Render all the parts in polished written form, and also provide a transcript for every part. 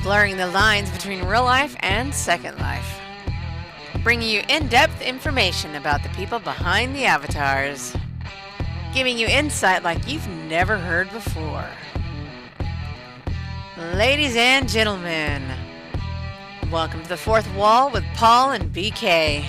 blurring the lines between real life and second life, bringing you in-depth information about the people behind the avatars, giving you insight like you've never heard before. Ladies and gentlemen, welcome to the Fourth Wall with Paul and BK.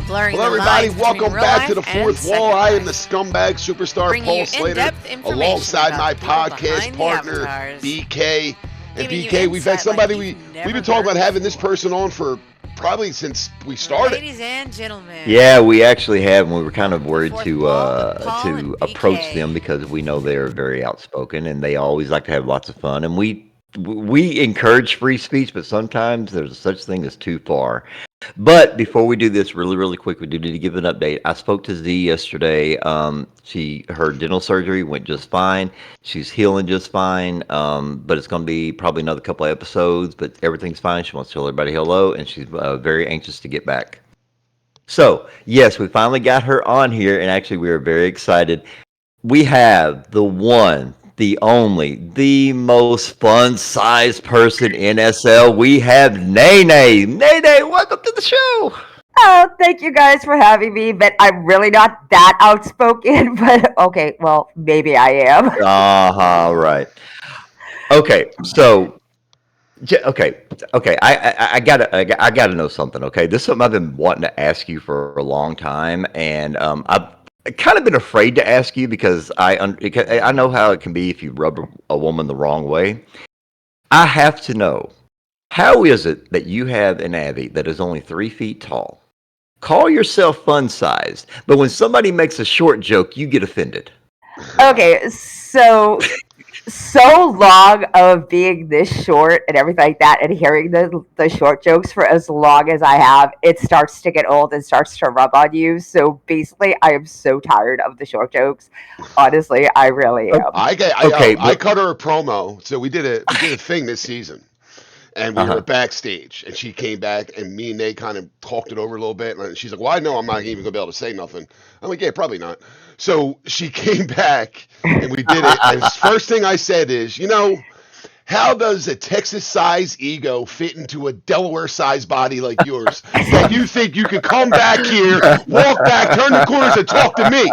Blurring Hello, the everybody. lines Welcome between real back to life the and Fourth second Wall. I am life. the scumbag superstar Bringing Paul you Slater, in-depth information alongside about my the people podcast behind the partner avatars, BK. And giving you BK, we've had insight somebody like you've we've never been talking heard about having this before. person on for probably since we started. Ladies and gentlemen. Yeah, we actually have, and we were kind of worried Fourth to Wall with Paul and approach BK. them because we know they're very outspoken and they always like to have lots of fun. And we encourage free speech, but sometimes there's such thing as too far. But before we do this, really quick, we do need to give an update. I spoke to Z yesterday. Her dental surgery went just fine. She's healing just fine. But it's going to be probably another couple of episodes. But everything's fine. She wants to tell everybody hello, and she's very anxious to get back. So yes, we finally got her on here, and actually we are very excited. We have the one, the only, the most fun-sized person in SL. We have Nae Nae. Nae Nae, welcome to the show. Oh, thank you guys for having me, but I'm really not that outspoken, but okay, well, maybe I am. Right. Okay, so okay. I gotta know something. Okay, this is something I've been wanting to ask you for a long time, and I've kind of been afraid to ask you because I know how it can be if you rub a woman the wrong way. I have to know, how is it that you have an Abby that is only 3 feet tall? Call yourself fun-sized, but when somebody makes a short joke, you get offended. Okay, so long of being this short and everything like that, and hearing the short jokes for as long as I have, it starts to get old and starts to rub on you. So basically, I am so tired of the short jokes. Honestly, I really am. I cut her a promo. So we did a thing this season. And we were backstage, and she came back, and me and Nate kind of talked it over a little bit. And she's like, "Well, I know I'm not even gonna be able to say nothing." I'm like, "Yeah, probably not." So she came back, and we did it. And the first thing I said is, how does a Texas-sized ego fit into a Delaware-sized body like yours? That you think you can come back here, walk back, turn the corners, and talk to me?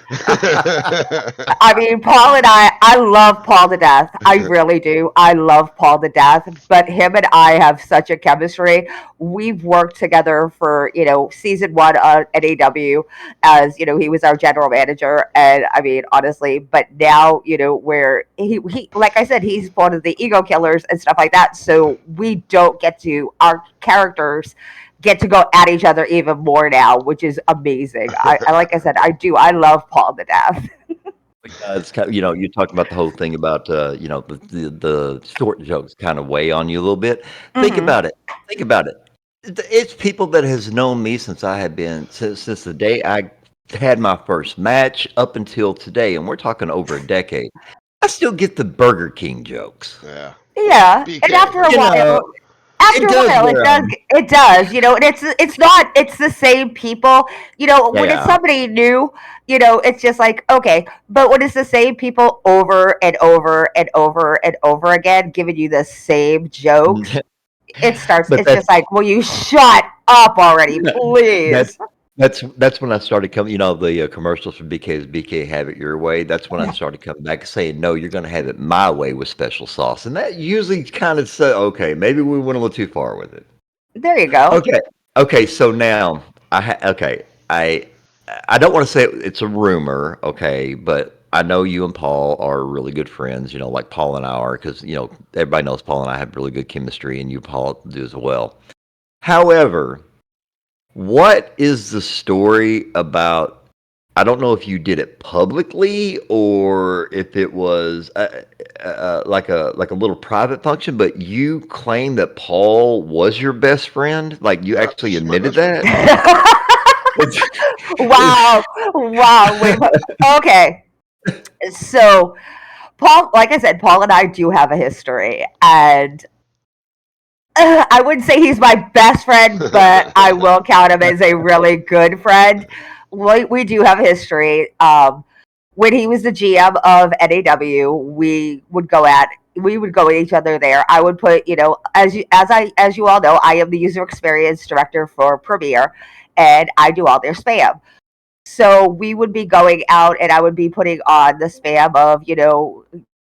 I mean, Paul and I love Paul to death. I really do. I love Paul to death. But him and I have such a chemistry. We've worked together for, season 1 on NAW as, he was our general manager. And I mean, honestly, but now, where he like I said, he's one of the ego killers and stuff like that. So we don't our characters get to go at each other even more now, which is amazing. I like I said, I love Paul to death. It's kind of, you talked about the whole thing about the short jokes kind of weigh on you a little bit. Think about it. It's people that has known me since since the day I had my first match up until today, and we're talking over a decade. I still get the Burger King jokes. Yeah, and after a while. It does, and it's the same people, when it's somebody new, it's just like, okay, but when it's the same people over and over and over and over again, giving you the same jokes, it's just like, will you shut up already, please? That's when I started coming. The commercials for BK have it your way. That's when I started coming back and saying, no, you're going to have it my way with special sauce. And that usually kind of said, okay, maybe we went a little too far with it. There you go. Okay. So now I don't want to say it's a rumor. Okay. But I know you and Paul are really good friends, like Paul and I are, because, everybody knows Paul and I have really good chemistry, and you, Paul, do as well. However, what is the story about? I don't know if you did it publicly or if it was like a little private function, but you claim that Paul was your best friend. Like, you actually admitted that? Wow. Wait, okay. So, Paul, like I said, Paul and I do have a history, and I wouldn't say he's my best friend, but I will count him as a really good friend. We do have a history. When he was the GM of NAW, we would go at we would go at each other there. I would put, as you all know, I am the user experience director for Premiere, and I do all their spam. So we would be going out, and I would be putting on the spam of,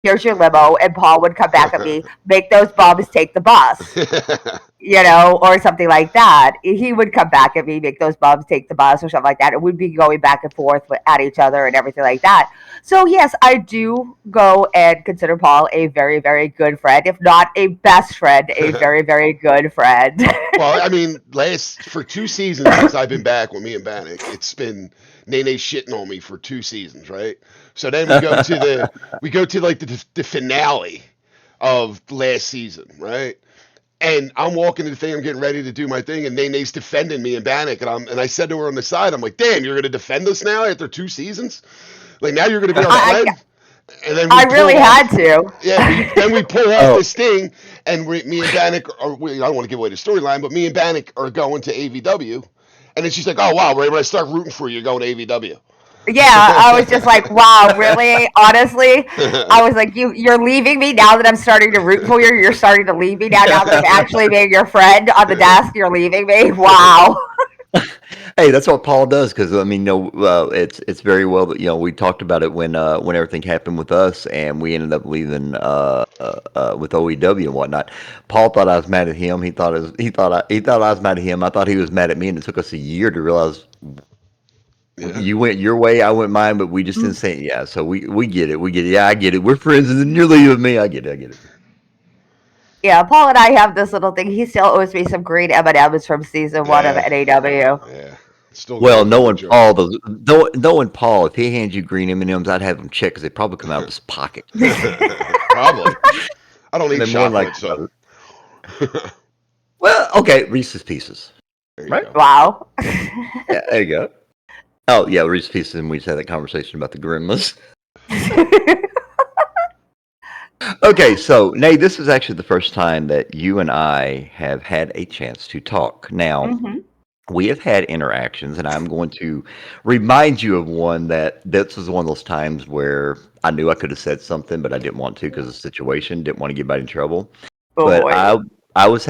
here's your limo, and Paul would come back at me, make those bums take the bus, or something like that. He would come back at me, make those bums take the bus or something like that, and we'd be going back and forth at each other and everything like that. So yes, I do go and consider Paul a very, very good friend, if not a best friend, a very, very good friend. Well, I mean, for 2 seasons since I've been back with me and Bannock, it's been Nae Nae shitting on me for 2 seasons, right? So then we go to like the finale of last season, right? And I'm walking to the thing, I'm getting ready to do my thing, and Nae Nae's defending me and Bannock, and I said to her on the side, I'm like, damn, you're gonna defend us now after 2 seasons? Like, now you're gonna be our friend? And then I really had to. Yeah, then we pull off this thing, and me and Bannock I don't want to give away the storyline, but me and Bannock are going to AVW, and then she's like, oh wow, when I start rooting for you, you're going to AVW. Yeah, I was just like, wow, really? Honestly? I was like, you're leaving me now that I'm starting to root for you? You're starting to leave me now that I'm actually being your friend on the desk? You're leaving me? Wow. Hey, that's what Paul does, because I mean, it's very well that we talked about it when everything happened with us, and we ended up leaving with OEW and whatnot. Paul thought I was mad at him. He thought I was mad at him. I thought he was mad at me, and it took us a year to realize. Yeah. You went your way, I went mine, but we just didn't say it. Yeah, so we get it. Yeah, I get it. We're friends, and then you're leaving me. I get it. Yeah, Paul and I have this little thing. He still owes me some green M&Ms from season 1 of NAW. Yeah. Still well, knowing Paul, if he hands you green M&Ms, I'd have him check because they probably come out of his pocket. Probably. I don't eat chocolate, so. Well, okay, Reese's Pieces. Right? Go. Wow. Yeah, there you go. Oh, yeah, Reese's Pieces, and we just had that conversation about the gremlins. Okay, so, Nae, this is actually the first time that you and I have had a chance to talk. Now, we have had interactions, and I'm going to remind you of one that this was one of those times where I knew I could have said something, but I didn't want to because of the situation, didn't want to get anybody in trouble. Oh, but boy. I was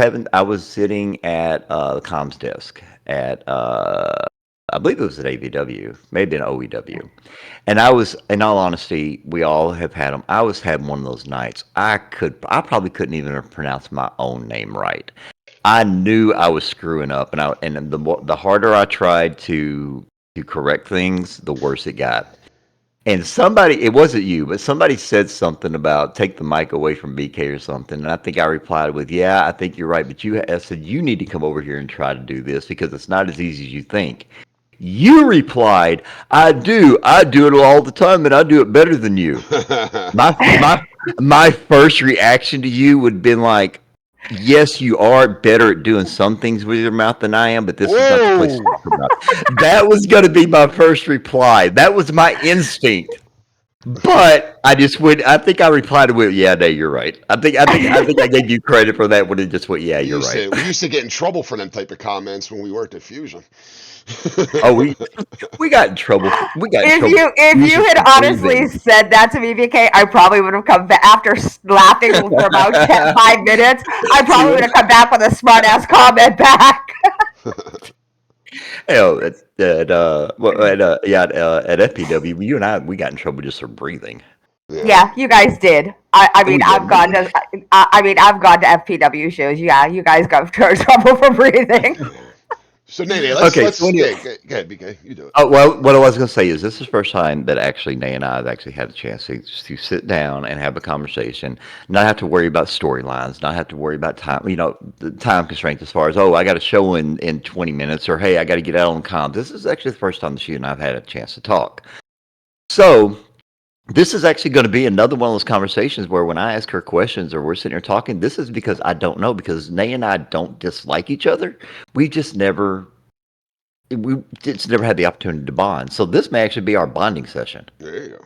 sitting at the comms desk at I believe it was at AVW, maybe an OEW. And I was, in all honesty, we all have had them. I was having one of those nights. I probably couldn't even pronounce my own name right. I knew I was screwing up, and the harder I tried to correct things, the worse it got. And somebody, it wasn't you, but somebody said something about take the mic away from BK or something. And I think I replied with, yeah, I think you're right. But I said, you need to come over here and try to do this because it's not as easy as you think. You replied, I do it all the time, and I do it better than you. my first reaction to you would have been like, yes, you are better at doing some things with your mouth than I am, but this is not the place to talk about. That was going to be my first reply. That was my instinct. But I just went. I think I replied with, "Yeah, no, you're right." I think I gave you credit for that when it just went, "Yeah, you're right." We used to get in trouble for them type of comments when we worked at Fusion. Oh, we got in trouble. If you had honestly said that to me, BK, I probably would have come back after laughing for about 5 minutes. I probably would have come back with a smart ass comment back. Hell, at FPW, you and we got in trouble just for breathing. Yeah, you guys did. I've gone to FPW shows. Yeah, you guys got in trouble for breathing. So, Nae, let's go ahead, BK, you do it. Oh, well, what I was going to say is this is the first time that actually Nae and I have actually had a chance to sit down and have a conversation, not have to worry about storylines, not have to worry about time, the time constraints as far as, I got a show in 20 minutes, or, hey, I got to get out on comms. This is actually the first time that she and I have had a chance to talk. So, this is actually going to be another one of those conversations where when I ask her questions or we're sitting here talking, this is because I don't know, because Nae and I don't dislike each other. We just never had the opportunity to bond. So this may actually be our bonding session. There you go.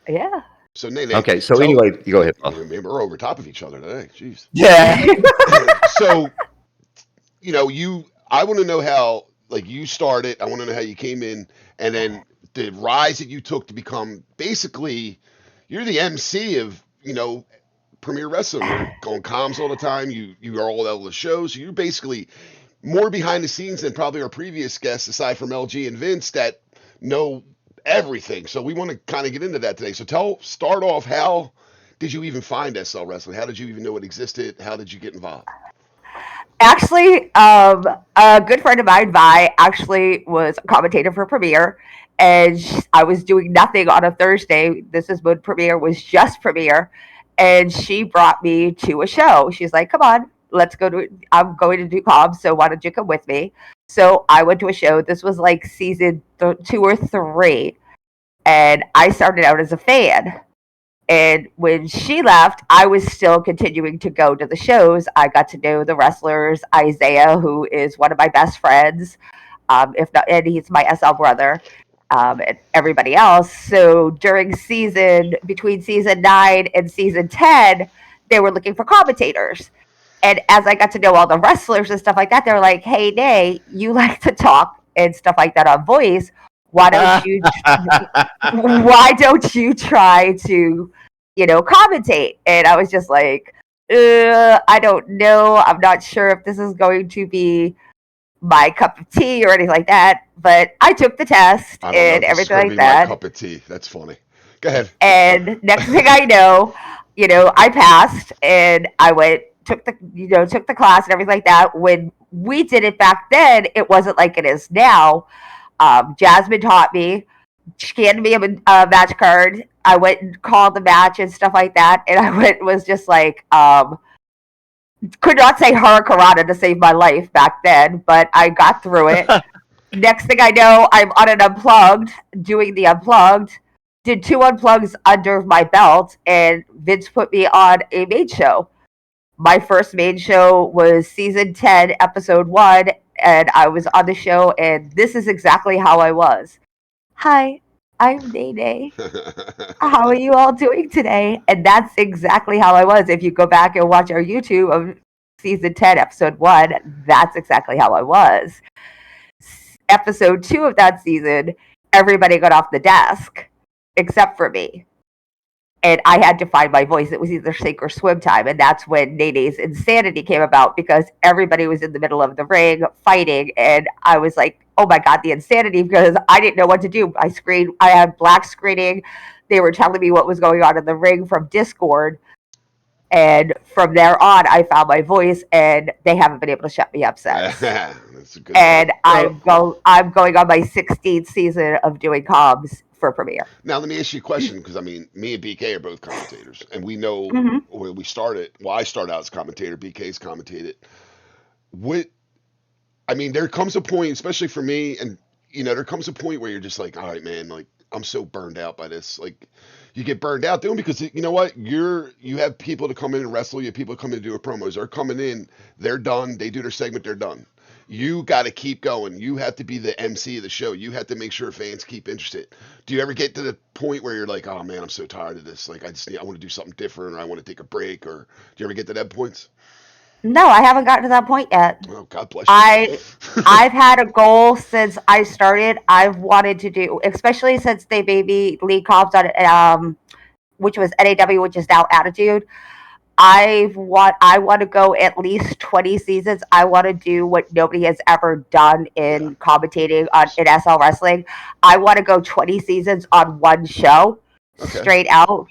Yeah. So Nae. Okay, so anyway, you go ahead, Paul. We're over top of each other today. Jeez. Yeah. So, I want to know how, you started. I want to know how you came in, and then the rise that you took to become basically, you're the MC of, Premier Wrestling. You're going comms all the time. You are all over the shows. So you're basically more behind the scenes than probably our previous guests, aside from LG and Vince, that know everything. So we want to kind of get into that today. So start off, how did you even find SL Wrestling? How did you even know it existed? How did you get involved? Actually, a good friend of mine, Vi, actually was a commentator for Premiere, and I was doing nothing on a Thursday. This is when Premiere was just Premiere, and she brought me to a show. She's like, "Come on, let's go to. I'm going to do comms, so why don't you come with me?" So I went to a show. This was like season 2 or 3, and I started out as a fan. And when she left, I was still continuing to go to the shows. I got to know the wrestlers, Isaiah, who is one of my best friends, if not, and he's my SL brother, and everybody else. So between season 9 and season 10, they were looking for commentators. And as I got to know all the wrestlers and stuff like that, they were like, "Hey, Nae, you like to talk and stuff like that on voice. Why don't you try to, commentate?" And I was just like, I don't know. I'm not sure if this is going to be my cup of tea or anything like that. But I took the test and everything like that. My cup of tea. That's funny. Go ahead. And next thing I know, I passed and I took the class and everything like that. When we did it back then, it wasn't like it is now. Jasmine taught me. She handed me a match card. I went and called the match and stuff like that. And was just like, could not say Hurricanrana to save my life back then, but I got through it. Next thing I know, I'm on an Unplugged, doing the Unplugged. Did 2 Unplugs under my belt, and Vince put me on a main show. My first main show was season 10, episode 1, and I was on the show, and this is exactly how I was. "Hi, I'm Nae Nae. How are you all doing today?" And that's exactly how I was. If you go back and watch our YouTube of season 10, episode 1, that's exactly how I was. Episode 2 of that season, everybody got off the desk except for me. And I had to find my voice. It was either sink or swim time. And that's when Nae Nae's insanity came about, because everybody was in the middle of the ring fighting. And I was like, oh my God, the insanity, because I didn't know what to do. I had black screening. They were telling me what was going on in the ring from Discord. And from there on, I found my voice, and they haven't been able to shut me up since. That's a good and I'm going on my 16th season of doing comms for Premiere. Now, let me ask you a question, because I mean, me and BK are both commentators, and we know when we started. Well, I started out as commentator. BK's commentated. There comes a point, especially for me, and there comes a point where you're just like, all right, man, like I'm so burned out by this. Like, you get burned out doing, because you know what, you have people to come in and wrestle. You have people to come in and do promos. They're coming in, they're done. They do their segment, they're done. You got to keep going. You have to be the MC of the show. You have to make sure fans keep interested. Do you ever get to the point where you're like, oh man, I'm so tired of this. Like, I want to do something different, or I want to take a break, or do you ever get to that point? No, I haven't gotten to that point yet. Oh, God bless you. I've had a goal since I started. I've wanted to do, especially since they made me lead comps on, which was NAW, which is now Attitude. I want to go at least 20 seasons. I want to do what nobody has ever done in commentating in SL Wrestling. I want to go 20 seasons on one show, straight out,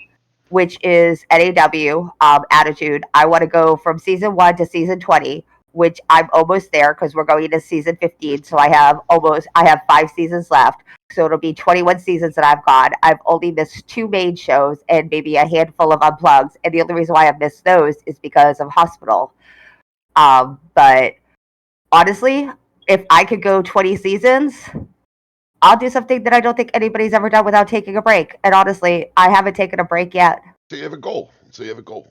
which is NAW, Attitude. I want to go from season 1 to season 20, which I'm almost there, because we're going into season 15. So I have 5 seasons left. So it'll be 21 seasons that I've gone. I've only missed 2 main shows and maybe a handful of Unplugs. And the only reason why I've missed those is because of hospital. But honestly, if I could go 20 seasons, I'll do something that I don't think anybody's ever done without taking a break. And honestly, I haven't taken a break yet. So you have a goal.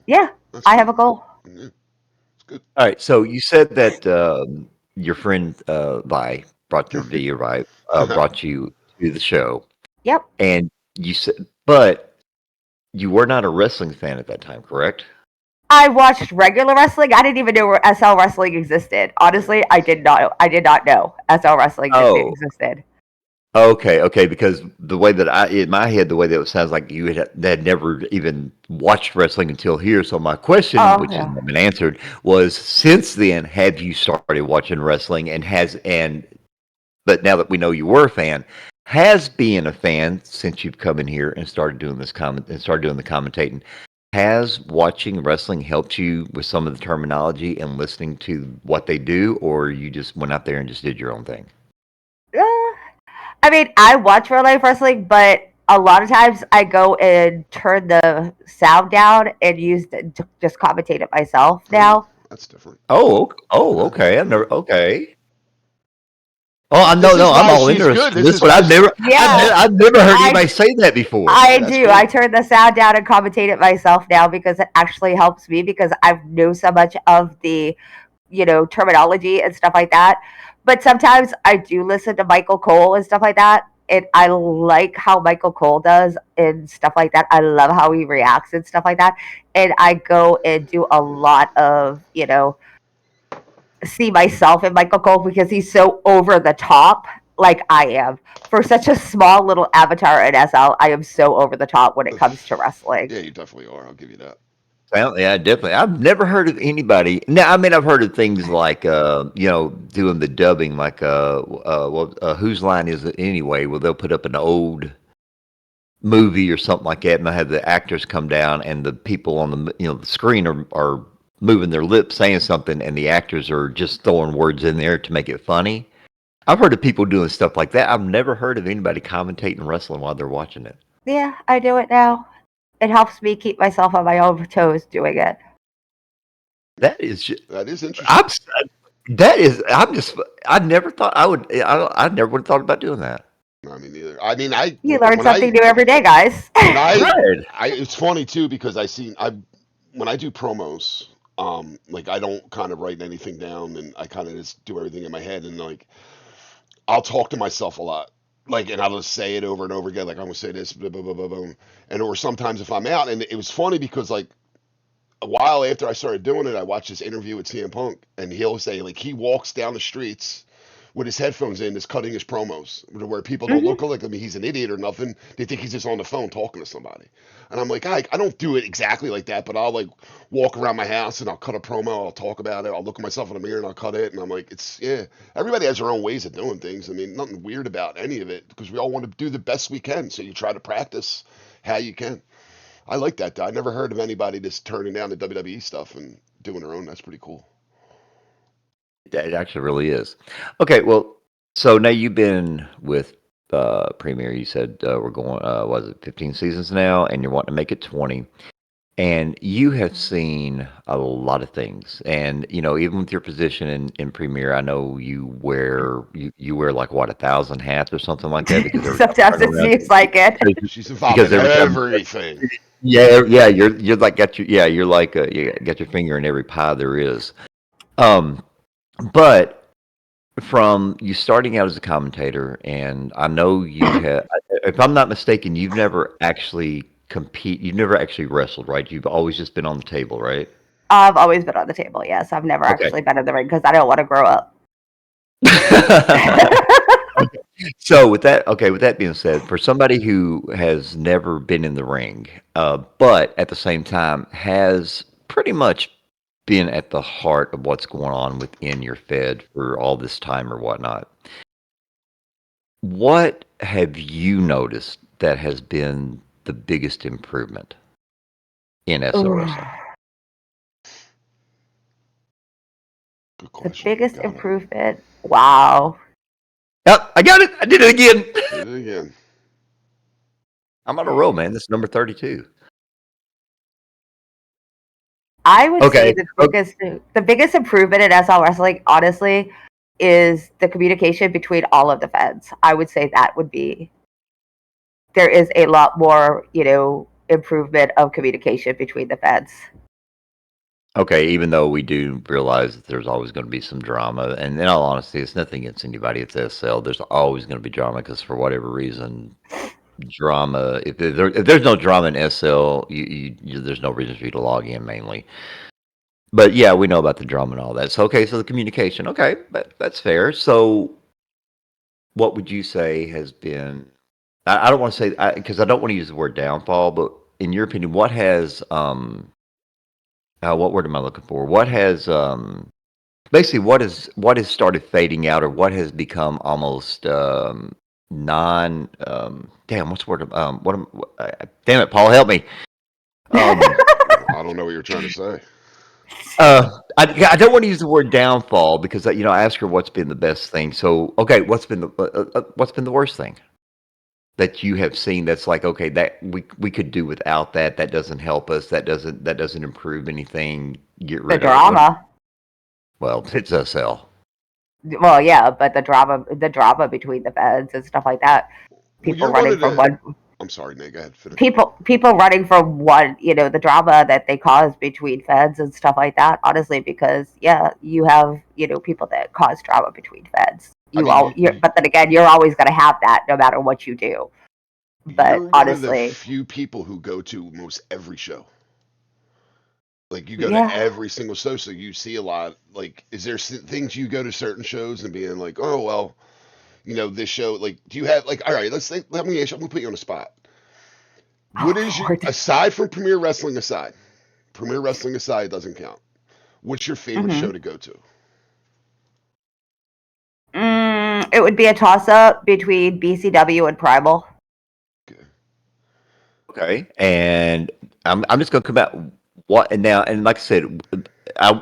Yeah, I have a goal. Yeah. It's good. All right. So you said that your friend Vi brought you to the show. Yep. And you said, but you were not a wrestling fan at that time, correct? I watched regular wrestling. I didn't even know where SL Wrestling existed. Honestly, I did not know SL Wrestling existed. Okay, because the way that in my head, the way that it sounds like you had never even watched wrestling until here. So my question, Oh which has yeah. not been answered, was since then, have you started watching wrestling but now that we know you were a fan, has being a fan since you've come in here and started doing this comment and started doing the commentating, has watching wrestling helped you with some of the terminology and listening to what they do, or you just went out there and just did your own thing? Uh, I mean, I watch real life wrestling, but a lot of times I go and turn the sound down and just commentate it myself Oh, now. that's different. Yeah. Okay. I've never. Okay. Oh, I This know. is No, I'm why all she's interested good. in This this is one. this. Yeah, I've never heard I anybody say that before. I That's do. I cool. turn the sound down and commentate it myself now because it actually helps me because I know so much of the, terminology and stuff like that. But sometimes I do listen to Michael Cole and stuff like that. And I like how Michael Cole does and stuff like that. I love how he reacts and stuff like that. And I go and do a lot of, see myself in Michael Cole because he's so over the top like I am. For such a small little avatar in SL, I am so over the top when it comes to wrestling. Yeah, you definitely are. I'll give you that. Well, yeah, definitely. I've never heard of anybody. Now, I mean, I've heard of things like, doing the dubbing, like, whose line is it anyway? Well, they'll put up an old movie or something like that, and they'll have the actors come down, and the people on the screen are moving their lips, saying something, and the actors are just throwing words in there to make it funny. I've heard of people doing stuff like that. I've never heard of anybody commentating wrestling while they're watching it. Yeah, I do it now. It helps me keep myself on my own toes doing it. That is That is interesting. I'm s- that is I'm just I never thought I would I never would have thought about doing that. I mean, neither. I mean, I You learn when I something new every day, guys. when Right. it's funny too because I when I do promos, like I don't kind of write anything down and I kind of just do everything in my head and like I'll talk to myself a lot. Like, and I'll just say it over and over again. Like, I'm gonna say this, blah, blah, blah, blah, blah. And or sometimes if I'm out, and it was funny because like a while after I started doing it, I watched this interview with CM Punk, and he'll say like he walks down the streets with his headphones in, just cutting his promos, where people don't Hmm. look like he's an idiot or nothing. They think he's just on the phone talking to somebody. And I'm like, I don't do it exactly like that, but I'll like walk around my house and I'll cut a promo, I'll talk about it, I'll look at myself in the mirror and I'll cut it, and I'm like, it's yeah. Everybody has their own ways of doing things. I mean, nothing weird about any of it because we all want to do the best we can. So you try to practice how you can. I like that. Though. I never heard of anybody just turning down the WWE stuff and doing their own. That's pretty cool. It actually really is. Okay, well, so now you've been with Premier. You said we're going was it 15 seasons now, and you're wanting to make it 20. And you have seen a lot of things, and even with your position in Premier, I know you wear like what 1,000 hats or something like that because every time I Sometimes turn it around, seems like it. She's involved because in every time, everything. yeah, you're like you're like you got your finger in every pie there is. Um, but from you starting out as a commentator, and I know you have, if I'm not mistaken, you've never actually wrestled, right? You've always just been on the table, right? I've always been on the table, yes. I've never Okay. actually been in the ring because I don't want to grow up. So with that being said, for somebody who has never been in the ring, but at the same time has pretty much been at the heart of what's going on within your Fed for all this time or whatnot, what have you noticed that has been the biggest improvement in SO Ooh. wrestling? Good The question. biggest Got it. improvement. Wow. Yep, I got it. I did it again. Did it again. I'm on a roll, man. This is number 32. I would say Okay. the biggest improvement in SL wrestling, honestly, is the communication between all of the feds. I would say that would be there is a lot more, improvement of communication between the feds. Okay, even though we do realize that there's always going to be some drama, and in all honesty, it's nothing against anybody at the SL. There's always going to be drama because for whatever reason, drama. If there's no drama in SL, there's no reason for you to log in mainly. But yeah, we know about the drama and all that. So okay, so the communication. Okay, that's fair. So what would you say has been? I don't want to say because I don't want to use the word downfall, but in your opinion, what has what word am I looking for? What has basically what has started fading out, or what has become almost non damn what's the word damn it, Paul, help me. I don't know what you're trying to say. I don't want to use the word downfall because I asked her what's been the best thing. So okay, what's been the worst thing that you have seen that's like, okay, that we could do without that. That doesn't help us. That doesn't improve anything. Get The rid of it. drama. Well, it's SL. Well, yeah, but the drama between the feds and stuff like that. Well, People you're one running of from the. one. I'm sorry, Nick. Go ahead. Finish. People running from one, the drama that they cause between feds and stuff like that. Honestly, because yeah, you have people that cause drama between feds. I mean, But then again, you're always going to have that no matter what you do. But you're one of the honestly, few people who go to most every show. Like you go to yeah. every single show, so you see a lot. Like, is there things you go to certain shows and being like, oh well, this show. Like, do you have like, all right, let's think. I'm gonna put you on the spot. What Oh, is your Lord. aside from Premier Wrestling aside? Premier Wrestling aside doesn't count. What's your favorite show to go to? It would be a toss up between BCW and Primal. Okay. Okay, and I'm just going to come out what and now and like I said,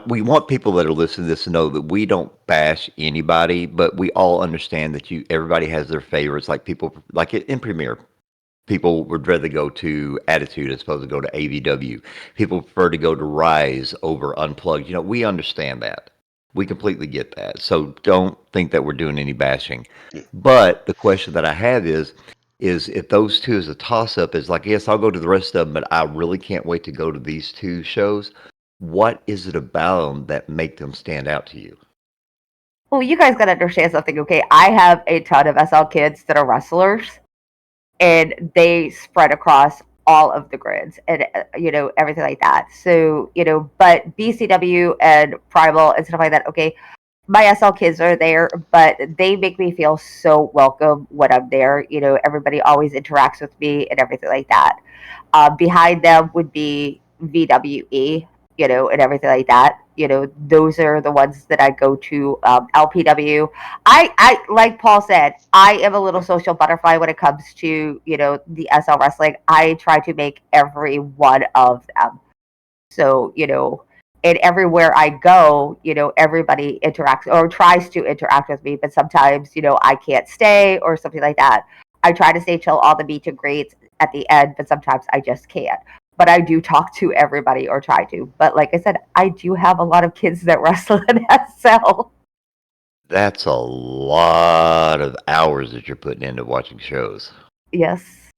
we want people that are listening to this to know that we don't bash anybody, but we all understand that everybody has their favorites. Like people like in Premiere, people would rather go to Attitude as opposed to go to AVW. People prefer to go to Rise over Unplugged. We understand that. We completely get that. So don't think that we're doing any bashing. But the question that I have is if those two is a toss up, is like, yes, I'll go to the rest of them, but I really can't wait to go to these two shows. What is it about them that make them stand out to you? Well, you guys got to understand something, okay? I have a ton of SL kids that are wrestlers, and they spread across all of the grids and everything like that. So but BCW and Primal and stuff like that, okay, my SL kids are there, but they make me feel so welcome when I'm there. Everybody always interacts with me and everything like that. Behind them would be VWE, and everything like that. Those are the ones that I go to. LPW. I like Paul said, I am a little social butterfly when it comes to the SL wrestling. I try to make every one of them. So and everywhere I go, everybody interacts or tries to interact with me, but sometimes I can't stay or something like that. I try to stay till all the meet and greets at the end, but sometimes I just can't. But I do talk to everybody or try to. But like I said, I do have a lot of kids that wrestle in SL. That's a lot of hours that you're putting into watching shows. Yes,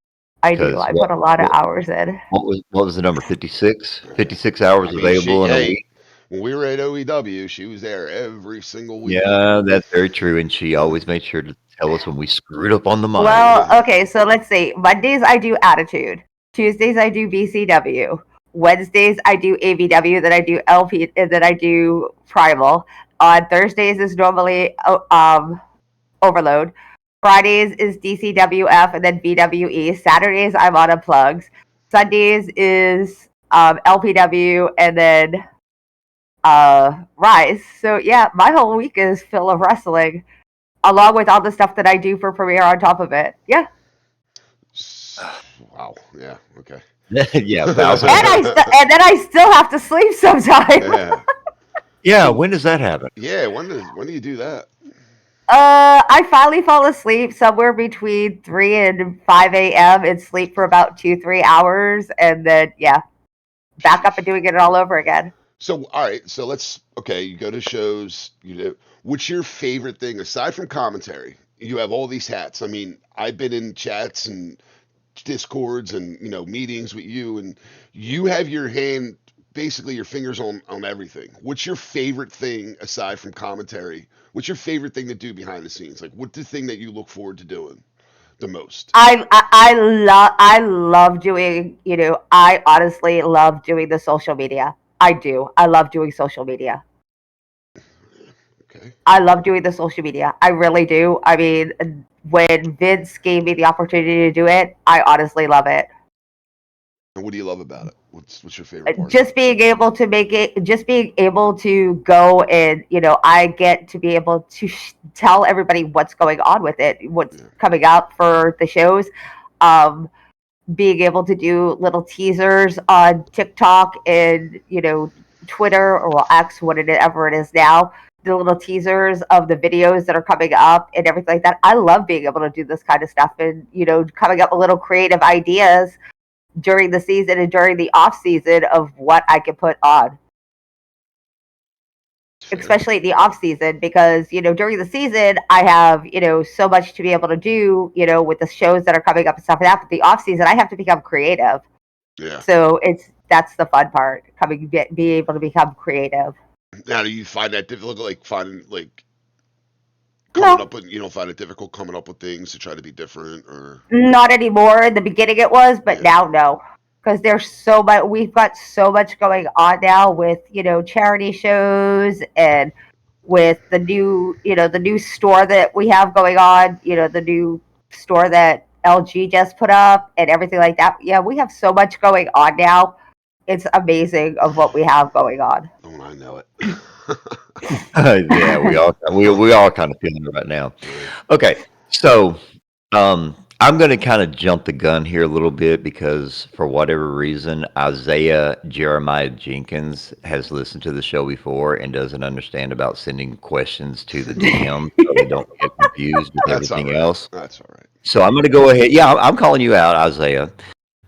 I do. I put a lot of hours in. What was the number? 56? 56 hours available in a week? When we were at OEW, she was there every single week. Yeah, that's very true. And she always made sure to tell us when we screwed up on the mic. Well, okay, so let's see. Mondays I do Attitude. Tuesdays I do BCW. Wednesdays I do AVW. Then I do LP. And then I do Primal. On Thursdays is normally Overload. Fridays is DCWF and then BWE. Saturdays I'm on Unplugged. Sundays is LPW and then Rise. So yeah, my whole week is full of wrestling, along with all the stuff that I do for Premiere on top of it. Yeah. Wow. Yeah. Okay. Yeah, And then I still have to sleep sometimes. Yeah. Yeah. When does that happen? Yeah. When do you do that? I finally fall asleep somewhere between 3 and 5 a.m. and sleep for about 2-3 hours, and then back up and doing it all over again. So all right. So you go to shows. What's your favorite thing aside from commentary? You have all these hats. I mean, I've been in chats and discords and meetings with you, and you have your fingers on everything. What's your favorite thing aside from commentary? What's your favorite thing to do behind the scenes? Like, what's the thing that you look forward to doing the most? I love doing. I honestly love doing the social media. I do. I love doing social media. Okay. I love doing the social media. I really do. I mean, when Vince gave me the opportunity to do it, I honestly love it. And what do you love about it? What's your favorite part? Just being able to make it, just being able to go and, I get to be able to tell everybody what's going on with it, what's coming up for the shows. Being able to do little teasers on TikTok and, Twitter or X, whatever it is now, the little teasers of the videos that are coming up and everything like that. I love being able to do this kind of stuff and, coming up with little creative ideas during the season and during the off season of what I can put on. Especially the off season, because during the season I have so much to be able to do with the shows that are coming up and stuff like that. But the off season I have to become creative. Yeah. So that's the fun part, be able to become creative. Now, do you find that difficult? Like finding No, up with, you don't find it difficult coming up with things to try to be different, or not anymore. In the beginning it was, but now no. Because there's so much, we've got so much going on now with charity shows and with the new store that we have going on, the new store that LG just put up and everything like that. Yeah, we have so much going on now. It's amazing of what we have going on. don't I know it? Yeah, we all kind of feeling it right now. Okay, so I'm going to kind of jump the gun here a little bit because for whatever reason, Isaiah Jeremiah Jenkins has listened to the show before and doesn't understand about sending questions to the DM so they don't get confused with everything else. That's all right. So I'm going to go ahead. Yeah, I'm calling you out, Isaiah.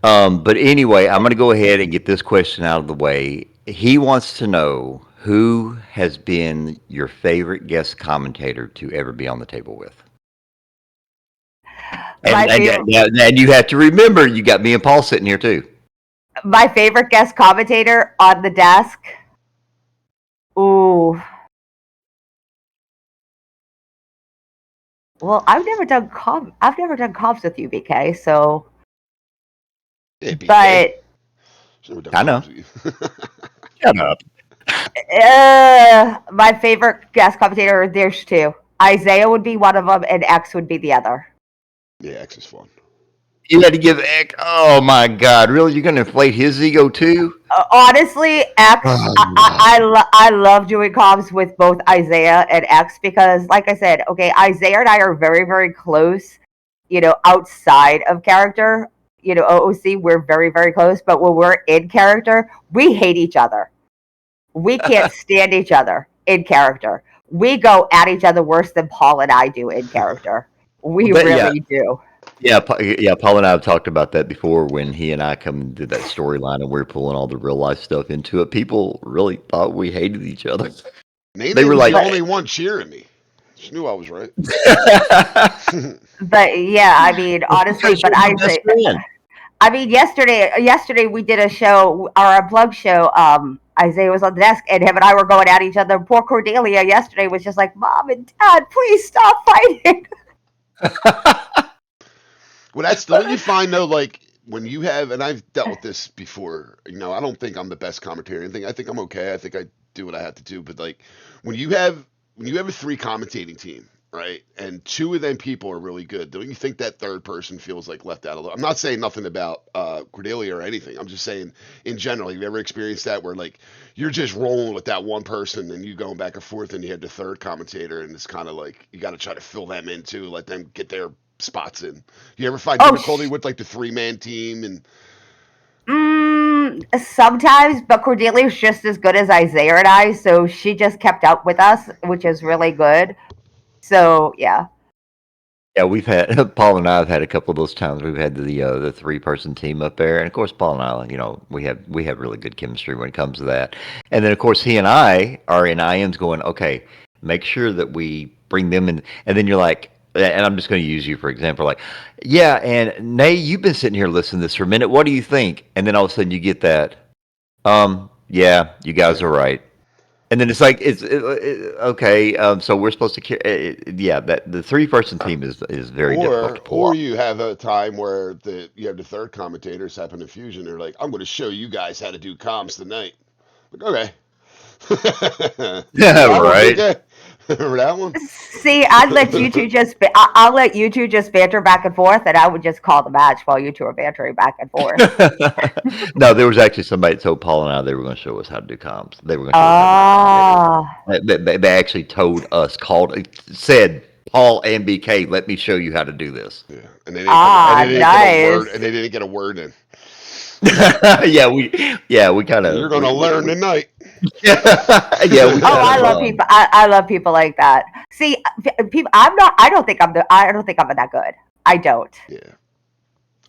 But anyway, I'm going to go ahead and get this question out of the way. He wants to know who has been your favorite guest commentator to ever be on the table with. And you have to remember, you got me and Paul sitting here too. My favorite guest commentator on the desk. Ooh. Well, I've never done comps with you, BK. So, hey, BK. But I know. Shut up. My favorite guest commentator, there's two. Isaiah would be one of them, and X would be the other. Yeah, X is fun. You had to give X. Oh my God! Really, you're going to inflate his ego too? Honestly, X. I love doing comms with both Isaiah and X because, like I said, okay, Isaiah and I are very, very close. Outside of character, OOC, we're very, very close. But when we're in character, we hate each other. We can't stand each other in character. We go at each other worse than Paul and I do in character. We really do. Yeah, Paul and I have talked about that before when he and I come and did that storyline and we were pulling all the real life stuff into it. People really thought we hated each other. They were like the only one cheering me. She knew I was right. But yeah, I mean, honestly, but I mean, yesterday we did a show, our unplugged show. Isaiah was on the desk, and him and I were going at each other. Poor Cordelia yesterday was just like, "Mom and Dad, please stop fighting." Well, don't you find though, like when you have, and I've dealt with this before. I don't think I'm the best commentator. I think I'm okay. I think I do what I have to do. But like when you have a 3 commentating team, right, and 2 of them people are really good, don't you think that third person feels like left out a little? I'm not saying nothing about Cordelia or anything. I'm just saying in general. Have you ever experienced that where like you're just rolling with that one person and you going back and forth, and you had the third commentator, and it's kind of like you got to try to fill them in too, let them get their spots in. You ever find difficulty with like the 3-man team and? Sometimes, but Cordelia's just as good as Isaiah and I, so she just kept up with us, which is really good. So yeah. Yeah, we've had Paul and I have had a couple of those times. We've had the 3-person team up there, and of course Paul and I, we have really good chemistry when it comes to that. And then of course he and I are in IMs going, okay, make sure that we bring them in, and then you're like. And I'm just going to use you for example, like, yeah, and Nae, you've been sitting here listening to this for a minute. What do you think? And then all of a sudden you get that, yeah, you guys are right. And then it's like, okay, so we're supposed to, that the 3-person team is very difficult to pull or off. you have a time where you have the third commentators happen in fusion. They're like, I'm going to show you guys how to do comms tonight. Like, okay. Yeah, right. Remember that one? See, I'll let you two just banter back and forth, and I would just call the match while you two are bantering back and forth. No, there was actually somebody that told Paul and I they were going to show us how to do comms. They were going to show us Ah, how to do it. They actually told us, said, Paul and BK, let me show you how to do this. Yeah, and they didn't nice. get a word in. yeah, we kind of. You're going to learn tonight. Yeah, we I love people. I love people like that. See, people. I'm not. I don't think I'm that good. I don't. Yeah.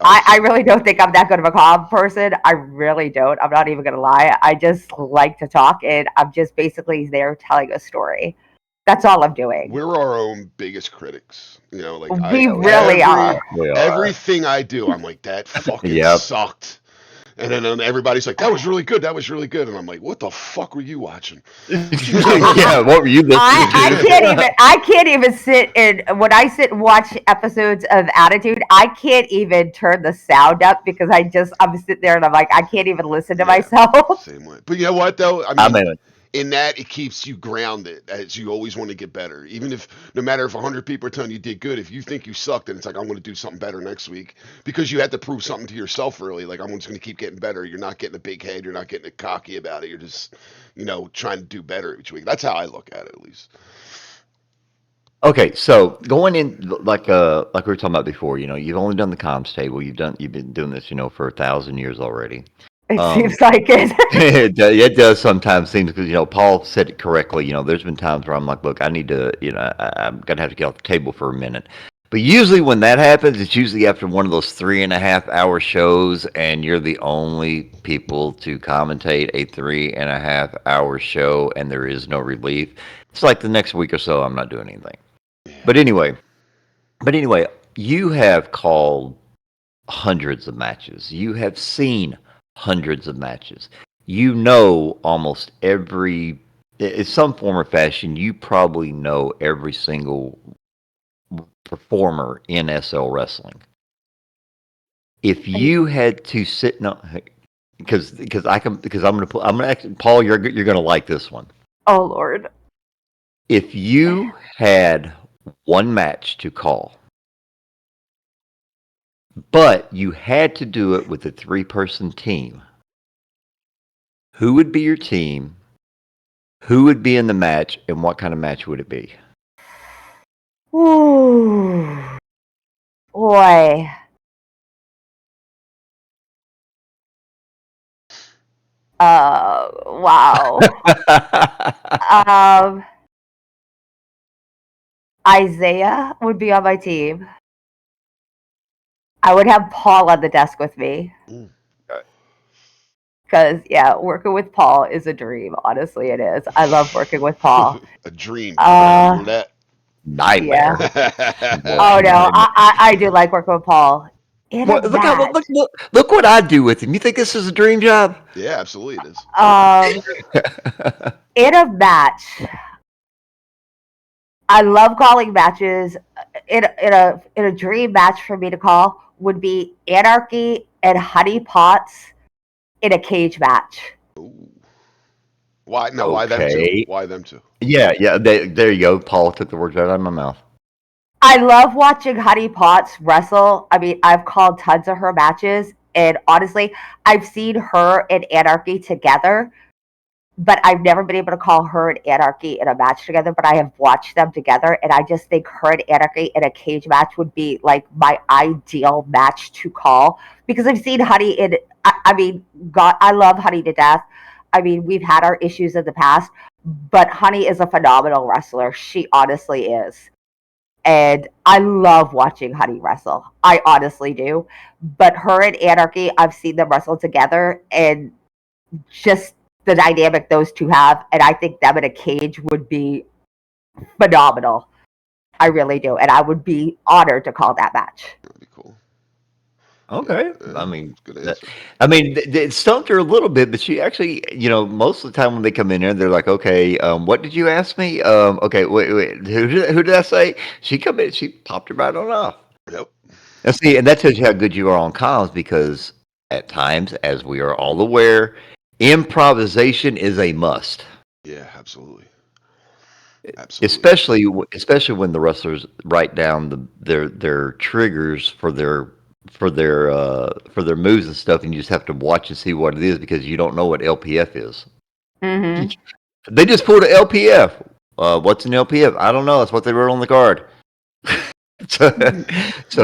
I really don't think I'm that good of a comm person. I really don't. I'm not even gonna lie. I just like to talk, and I'm just basically there telling a story. That's all I'm doing. We're our own biggest critics. You know, like We really are. Everything I do, I'm like, that fucking sucked. And then everybody's like, that was really good. That was really good. And I'm like, what the fuck were you watching? Yeah, what were you listening to? I can't even sit when I sit and watch episodes of Attitude, I can't even turn the sound up because I'm sitting there and I'm like, I can't even listen to myself. Same way. But you know what though? I mean, in that, it keeps you grounded as you always want to get better. Even if, no matter if 100 people are telling you did good, if you think you sucked, then it's like, I'm going to do something better next week. Because you had to prove something to yourself early. Like, I'm just going to keep getting better. You're not getting a big head. You're not getting cocky about it. You're just, trying to do better each week. That's how I look at it, at least. Okay, so going in like we were talking about before, you've only done the comms table. You've been doing this, for 1,000 years already. It seems like it. It does sometimes seem because Paul said it correctly. There's been times where I'm like, look, I need to, I'm gonna have to get off the table for a minute. But usually when that happens, it's usually after one of those 3.5-hour shows, and you're the only people to commentate a 3.5-hour show, and there is no relief. It's like the next week or so, I'm not doing anything. But anyway, you have called hundreds of matches. You have seen hundreds of matches. Almost every, in some form or fashion, you probably know every single performer in SL wrestling. If you had to sit, because I'm gonna actually, Paul, you're gonna like this one. Oh Lord! If you had one match to call, but you had to do it with a 3-person team, who would be your team? Who would be in the match, and what kind of match would it be? Ooh, boy. Wow. Isaiah would be on my team. I would have Paul on the desk with me. Because, working with Paul is a dream. Honestly, it is. I love working with Paul. A dream. That nightmare. Oh, no. I do like working with Paul. Look what I do with him. You think this is a dream job? Yeah, absolutely it is. In a match, I love calling matches. In a dream match for me to call would be Anarchy and Honey Potts in a cage match. Ooh. Why? No, why them two? Why them two? Yeah. There you go. Paul took the words right out of my mouth. I love watching Honey Potts wrestle. I mean, I've called tons of her matches, and honestly, I've seen her and Anarchy together, but I've never been able to call her and Anarchy in a match together, but I have watched them together, and I just think her and Anarchy in a cage match would be like my ideal match to call, because I've seen Honey in, I mean, God, I love Honey to death. I mean, we've had our issues in the past, but Honey is a phenomenal wrestler. She honestly is. And I love watching Honey wrestle. I honestly do. But her and Anarchy, I've seen them wrestle together, and just the dynamic those two have, and I think them in a cage would be phenomenal. I really do. And I would be honored to call that match. That'd be cool. Okay. I mean, it stumped her a little bit, but she actually, most of the time when they come in there, they're like, okay, what did you ask me? Okay, wait, who did I say? She come in, she popped her right on off. Yep. And that tells you how good you are on comms, because at times, as we are all aware, improvisation is a must. Yeah, absolutely. Absolutely. Especially when the wrestlers write down their triggers for their moves and stuff, and you just have to watch and see what it is because you don't know what LPF is. Mm-hmm. They just pulled an LPF. What's an LPF? I don't know. That's what they wrote on the card. so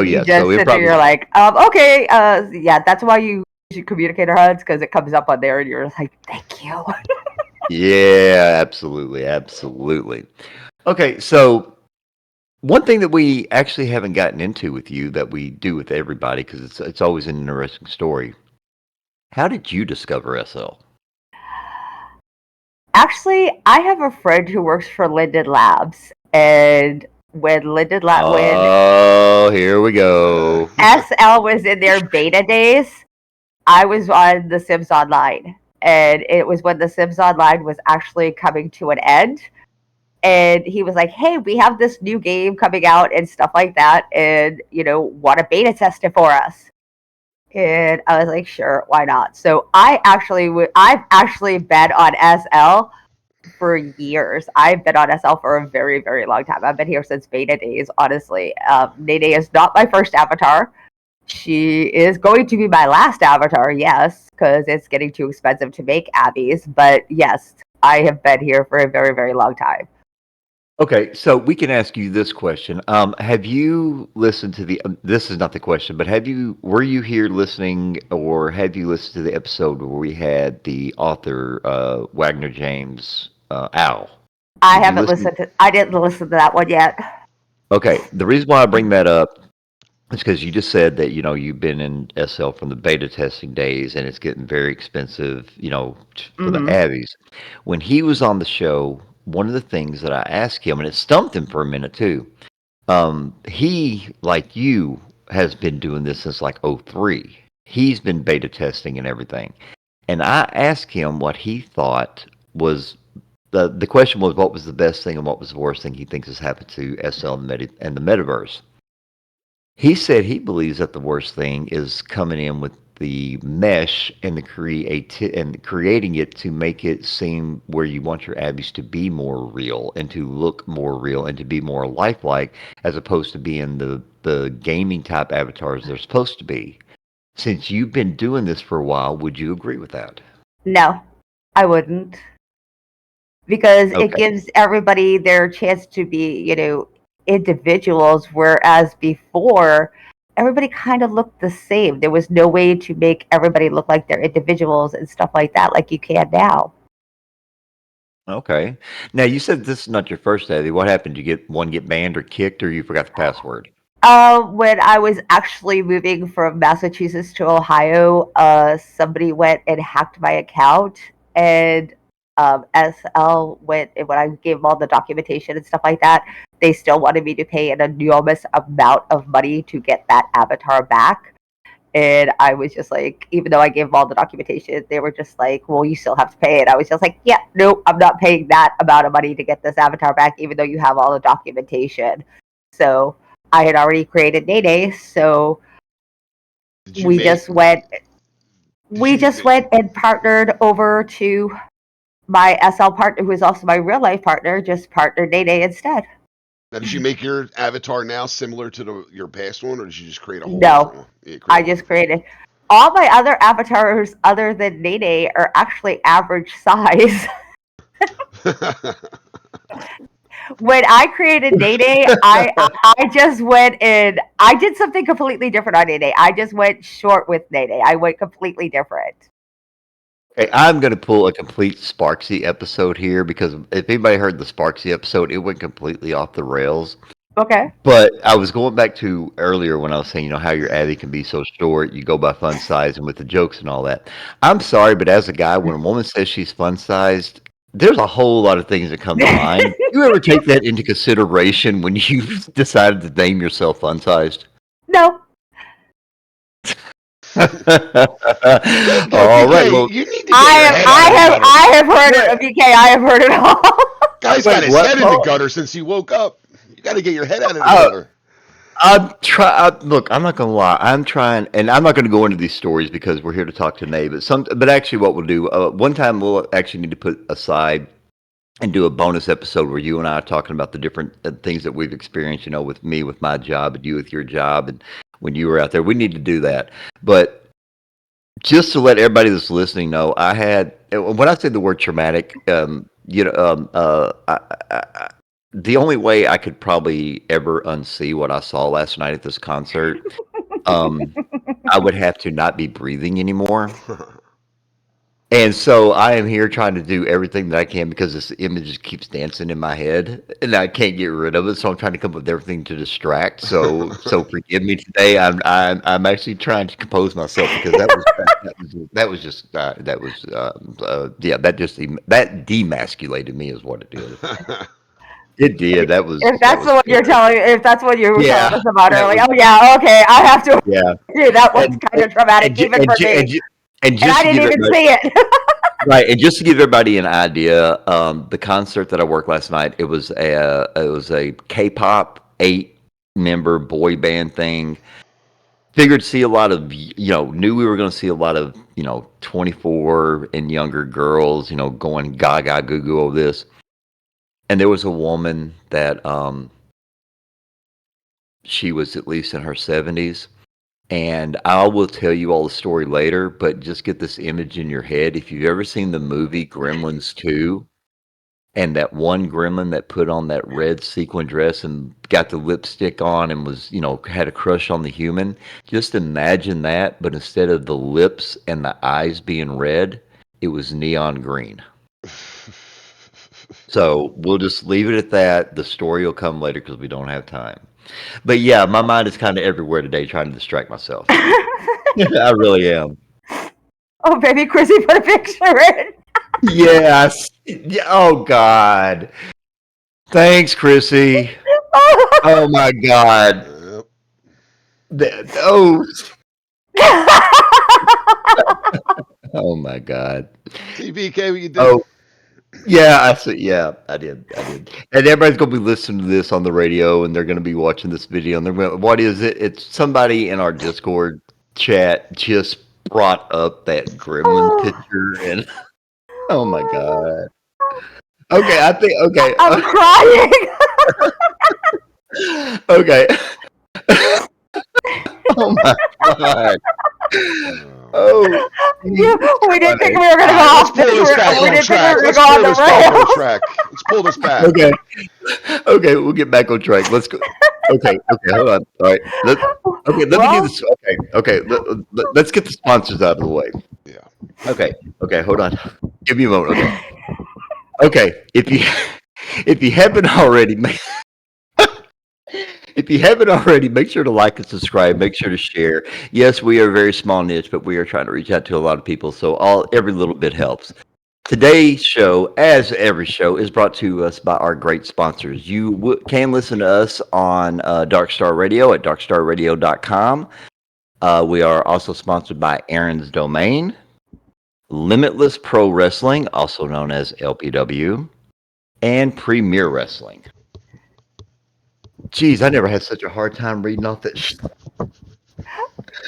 You yeah. just So it sit there, probably you're like, okay, yeah, that's why you use communicator HUDs because it comes up on there and you're just like, thank you. yeah, absolutely. Okay, so one thing that we actually haven't gotten into with you that we do with everybody because it's always an interesting story. How did you discover SL? Actually, I have a friend who works for Linden Labs, and when Oh, here we go. SL was in their beta days, I was on The Sims Online, and it was when The Sims Online was actually coming to an end. And he was like, "Hey, we have this new game coming out and stuff like that, and want to beta test it for us?" And I was like, "Sure, why not?" So I've actually been on SL for years. I've been on SL for a very, very long time. I've been here since beta days, honestly. Nae Nae is not my first avatar. She is going to be my last avatar, yes, because it's getting too expensive to make Abby's. But yes, I have been here for a very, very long time. Okay, so we can ask you this question. Have you listened to the? This is not the question, but were you here listening, or have you listened to the episode where we had the author Wagner James Al? I Did you haven't listen? listened to. I didn't listen to that one yet. Okay, the reason why I bring that up is because you just said that you've been in SL from the beta testing days, and it's getting very expensive, for the Hmm. Abbeys. When he was on the show, one of the things that I asked him, and it stumped him for a minute too. He, like you, has been doing this since like '03. He's been beta testing and everything. And I asked him what he thought was the question was what was the best thing and what was the worst thing he thinks has happened to SL and the metaverse. He said he believes that the worst thing is coming in with the mesh and and creating it to make it seem where you want your abbeys to be more real and to look more real and to be more lifelike as opposed to being the gaming type avatars they're supposed to be. Since you've been doing this for a while, would you agree with that? No, I wouldn't, because it Okay. gives everybody their chance to be, individuals, whereas before everybody kind of looked the same. There was no way to make everybody look like they're individuals and stuff like that, like you can now. Okay. Now you said this is not your first Abby. What happened? Did you get banned or kicked or you forgot the password? When I was actually moving from Massachusetts to Ohio, somebody went and hacked my account, and SL went and when I gave them all the documentation and stuff like that, they still wanted me to pay an enormous amount of money to get that avatar back. And I was just like, even though I gave them all the documentation, they were just like, "Well, you still have to pay it." I was just like, "Yeah, no, I'm not paying that amount of money to get this avatar back, even though you have all the documentation." So I had already created Nae Nae, so Did you we make? just went Did you? and partnered over to my SL partner, who is also my real life partner, just partnered Nae Nae instead. Now, did you make your avatar now similar to your past one, or did you just create a whole No, different one? Yeah, create I a whole just different created all my other avatars other than Nae Nae are actually average size. one. When I created Nae Nae, I just went and I did something completely different on Nae Nae. I just went short with Nae Nae. I went completely different. Okay, I'm going to pull a complete Sparksy episode here because if anybody heard the Sparksy episode, it went completely off the rails. Okay. But I was going back to earlier when I was saying, how your Abby can be so short, you go by fun size and with the jokes and all that. I'm sorry, but as a guy, when a woman says she's fun sized, there's a whole lot of things that come to mind. You ever take that into consideration when you decided to name yourself fun sized? No. All right. Well, You need to get your head out of the gutter. I have heard it, BK. I have heard it all. Guy's Wait, got his what? head in the gutter since he woke up. You got to get your head out of the gutter. Look, I'm not gonna lie. I'm trying, and I'm not gonna go into these stories because we're here to talk to Nae. But actually, what we'll do, one time we'll actually need to put aside and do a bonus episode where you and I are talking about the different things that we've experienced, with me with my job and you with your job and when you were out there. We need to do that. But just to let everybody that's listening know, when I say the word traumatic, the only way I could probably ever unsee what I saw last night at this concert, I would have to not be breathing anymore. And so I am here trying to do everything that I can because this image just keeps dancing in my head and I can't get rid of it. So I'm trying to come up with everything to distract. So forgive me today. I'm actually trying to compose myself because that demasculated me is what it did. It did. That was. If that's what you're telling, if that's what you were telling us about earlier, was, oh yeah, okay, I have to. Yeah, that was kind of traumatic even for me. And I didn't even see it. Right, and just to give everybody an idea, the concert that I worked last night, it was a K-pop 8-member boy band thing. Figured to see a lot of, knew we were going to see a lot of, 24 and younger girls, going gaga goo goo over this. And there was a woman that she was at least in her 70s. And I will tell you all the story later, but just get this image in your head. If you've ever seen the movie Gremlins 2, and that one gremlin that put on that red sequin dress and got the lipstick on and was, had a crush on the human, just imagine that, but instead of the lips and the eyes being red, it was neon green. So we'll just leave it at that. The story will come later because we don't have time. But yeah, my mind is kind of everywhere today trying to distract myself. I really am. Oh, baby, Chrissy put a picture in. Yes. Oh, God. Thanks, Chrissy. Oh, my God. Oh, my God. TBK, what you did? Oh. Yeah, I see. Yeah, I did. And everybody's going to be listening to this on the radio, and they're going to be watching this video. And they're going, what is it? It's somebody in our Discord chat just brought up that gremlin picture, and oh my God. Okay, I think. Okay, I'm crying. Okay. Oh my God. Oh, we didn't think we were going to go off this. We didn't think we were going to go on the rails. Let's pull this back. Okay, we'll get back on track. Let's go. Okay, hold on. All right. Let me do this. Okay. Let's get the sponsors out of the way. Yeah. Okay, hold on. Give me a moment. Okay. If you haven't already, make sure to like and subscribe. Make sure to share. Yes, we are a very small niche, but we are trying to reach out to a lot of people, so every little bit helps. Today's show, as every show, is brought to us by our great sponsors. You can listen to us on Darkstar Radio at darkstarradio.com. We are also sponsored by Aran's Domain, Limitless Pro Wrestling, also known as LPW, and Premier Wrestling. Jeez, I never had such a hard time reading off that shit.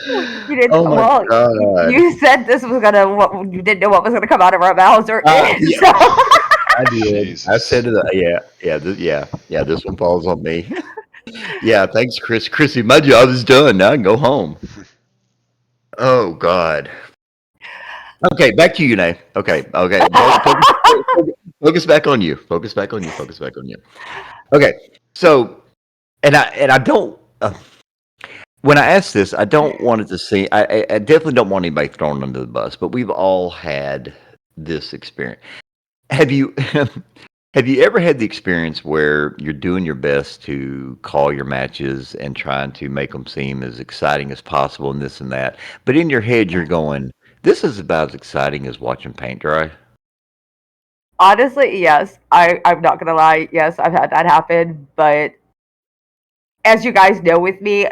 You didn't. Oh my God. You said this was you didn't know what was gonna come out of our mouths, or yeah. So. I did. Jesus. I said it. Yeah. This one falls on me. Yeah. Thanks, Chris. Chrissy, my job is done. Now I can go home. Oh God. Okay, back to you, Nae. Okay. Focus back on you. Okay. So, and I don't. When I ask this, I don't want it to seem. I definitely don't want anybody thrown under the bus. But we've all had this experience. Have you ever had the experience where you're doing your best to call your matches and trying to make them seem as exciting as possible and this and that, but in your head you're going, "This is about as exciting as watching paint dry"? Honestly, yes. I'm not gonna lie. Yes, I've had that happen. But as you guys know, with me,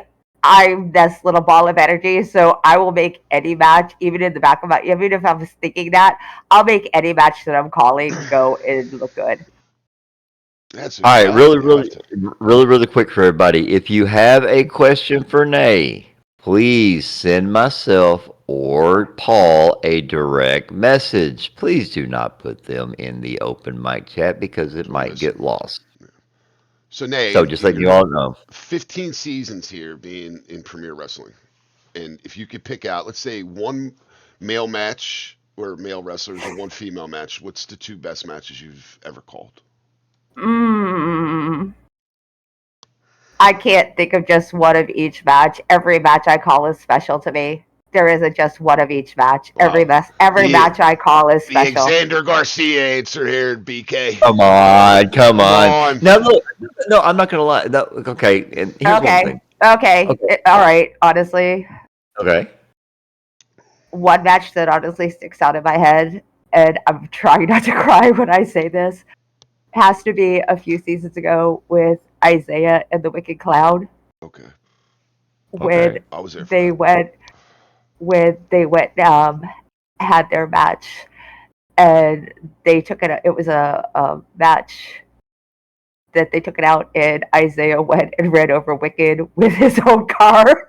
I'm this little ball of energy, so I will make any match, even in the back of even if I was thinking that, I'll make any match that I'm calling go and look good. That's all right. Really quick for everybody. If you have a question for Nae, please send myself or Paul a direct message. Please do not put them in the open mic chat because it might get lost. So, Nae, So just letting you all know. 15 seasons here being in Premier Wrestling. And if you could pick out, let's say, one male match or male wrestlers and one female match, what's the two best matches you've ever called? I can't think of just one of each match. Every match I call is special to me. There isn't just one of each match. Every match I call is special. The Xander Garcia answer here, BK. Come on. Now look, no, I'm not gonna lie. No, okay, and here's one thing. Okay. All right. Honestly. Okay. One match that honestly sticks out in my head, and I'm trying not to cry when I say this, has to be a few seasons ago with Isaiah and the Wicked Clown. Okay. When I was there for they that. had their match, and they took it. It was a match that they took it out, and Isaiah went and ran over Wicked with his own car.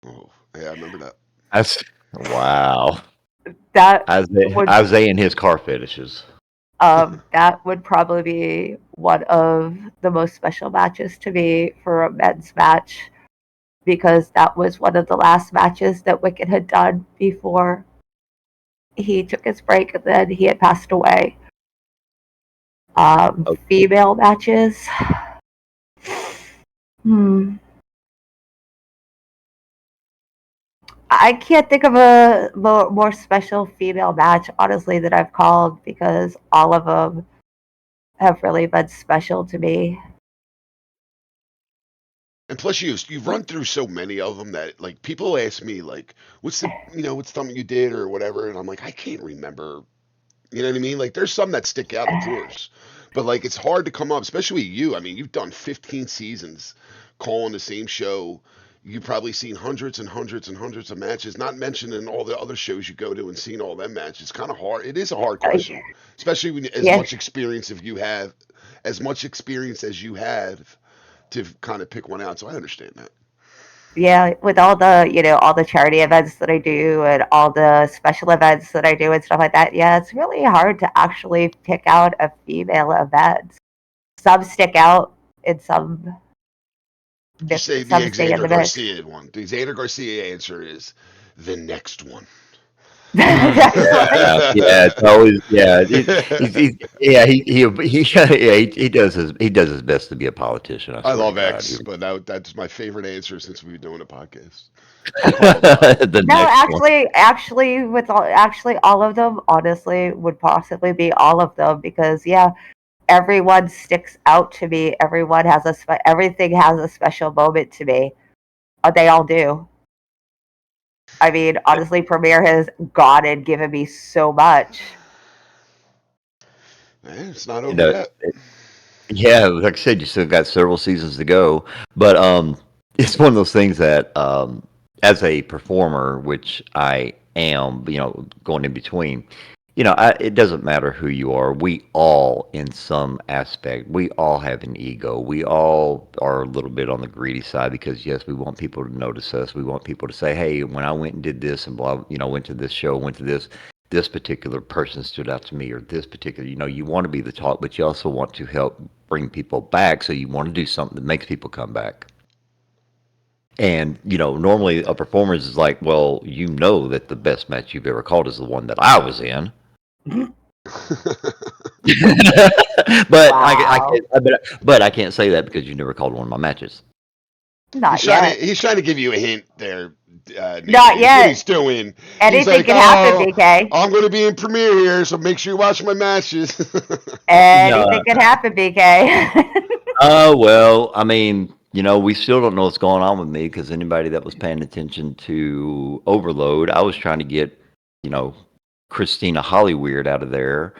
Oh, yeah, I remember that. That's wow. That Isaiah and his car fetishes. That would probably be one of the most special matches to me for a men's match, because that was one of the last matches that Wicked had done before he took his break and then he had passed away. Female matches. I can't think of a more special female match, honestly, that I've called, because all of them have really been special to me. And plus, you've run through so many of them that, like, people ask me, like, what's something you did or whatever, and I'm like, I can't remember. You know what I mean? Like, there's some that stick out, of course, but like, it's hard to come up, especially you. I mean, you've done 15 seasons calling the same show. You've probably seen hundreds and hundreds and hundreds of matches, not mentioning all the other shows you go to and seen all them matches. It's kind of hard. It is a hard question, especially when much experience as you have to kind of pick one out. So I understand that. Yeah, with all the charity events that I do and all the special events that I do and stuff like that, yeah, it's really hard to actually pick out a female event. Some stick out and some. Just say the Xander Garcia one. The Xander Garcia answer is the next one. It's always he does his best to be a politician. I love X, but that's my favorite answer since we've been doing a podcast. Actually, all of them, honestly, would possibly be all of them, because everyone sticks out to me. Everything has a special moment to me. They all do. I mean, honestly, Premier has gone and given me so much. Man, it's not over yet. Yeah, like I said, you still got several seasons to go. But it's one of those things that, as a performer, which I am, going in between, it doesn't matter who you are. We all, in some aspect, we all have an ego. We all are a little bit on the greedy side because, yes, we want people to notice us. We want people to say, hey, when I went and did this and blah, went to this show, went to this particular person stood out to me, or this particular, you want to be the talk, but you also want to help bring people back. So you want to do something that makes people come back. And, normally a performance is like, well, that the best match you've ever called is the one that I was in. But I can't say that because you never called one of my matches. Not yet. He's trying to give you a hint there. Not yet. What he's doing. Anything can happen, BK. I'm going to be in Premiere here, so make sure you watch my matches. Anything can happen, BK. Well, I mean, we still don't know what's going on with me, because anybody that was paying attention to Overload, I was trying to get, Christina Hollyweird out of there,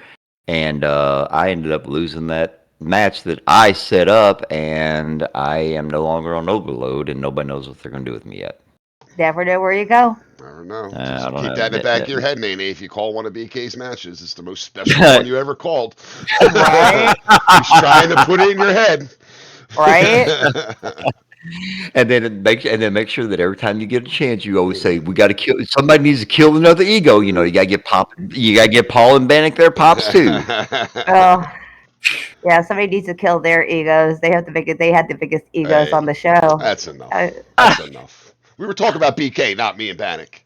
and I ended up losing that match that I set up, and I am no longer on Overload, and nobody knows what they're going to do with me yet. Never know where you go. Never know. Keep that in the back of your head, Nae Nae. If you call one of BK's matches, it's the most special one you ever called. Right? He's trying to put it in your head. Right? And then make sure that every time you get a chance, you always say, "We got to kill. Somebody needs to kill another ego." You know, you got to get Pop. You got to get Paul and Bannock their pops too. Oh, yeah. Somebody needs to kill their egos. They have the biggest. They had the biggest egos Hey, on the show. that's enough. That's enough. We were talking about BK, not me and Bannock.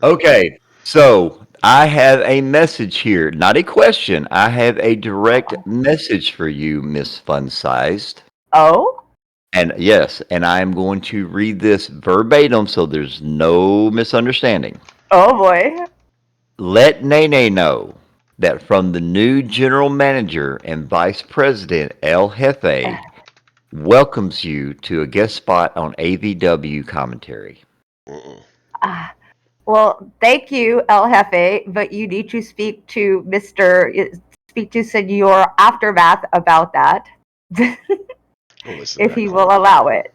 Okay, so I have a message here, not a question. I have a direct message for you, Miss Funsized. Oh, And yes, and I'm going to read this verbatim so there's no misunderstanding. oh boy. Let Nae Nae know that from the new general manager and vice president, El Jefe, welcomes you to a guest spot on AVW commentary. Ah, well, thank you, El Jefe, but you need to speak to Senor Aftermath about that, if he will allow it.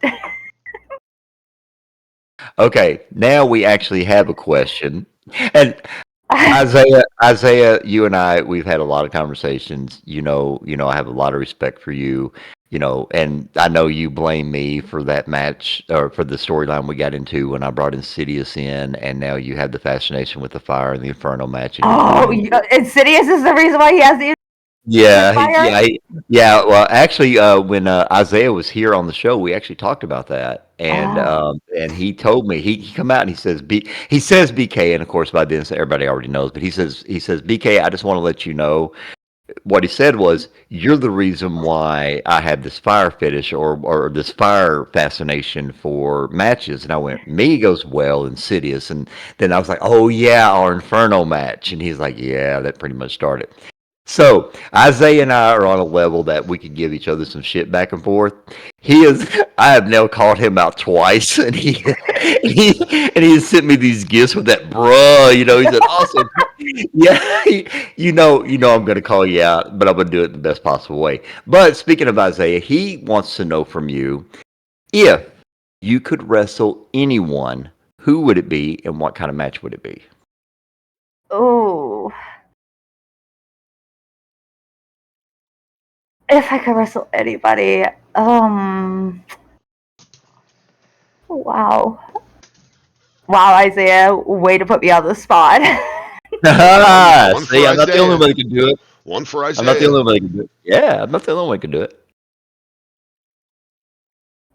Okay, now we actually have a question. And Isaiah, you and I, we've had a lot of conversations. You know, I have a lot of respect for you. You know, and I know you blame me for that match or for the storyline we got into when I brought Insidious in, and now you have the fascination with the fire and the Inferno match. And Oh, Insidious is the reason why he has the yeah, fire? yeah. Well, actually, when Isaiah was here on the show, we actually talked about that, and he told me he come out and he says he says BK, and of course by then everybody already knows, but he says BK, I just want to let you know. What he said was, "You're the reason why I have this fire fetish or this fire fascination for matches." And I went, "Me?" He goes, "Well, Insidious." And then I was like, "Oh yeah, our Inferno match." And he's like, "Yeah, that pretty much started." So Isaiah and I are on a level that we could give each other some shit back and forth. I have now called him out twice, and he has sent me these gifts with that bruh. You know, he said, "Also, yeah, I'm going to call you out, but I'm going to do it the best possible way." But speaking of Isaiah, he wants to know from you, if you could wrestle anyone, who would it be, and what kind of match would it be? Oh, if I could wrestle anybody, wow, Isaiah, way to put me on the spot. One See, for I'm not the only Isaiah. one who can do it. One for I'm not the only Isaiah. one who can do it. Yeah, I'm not the only one who can do it.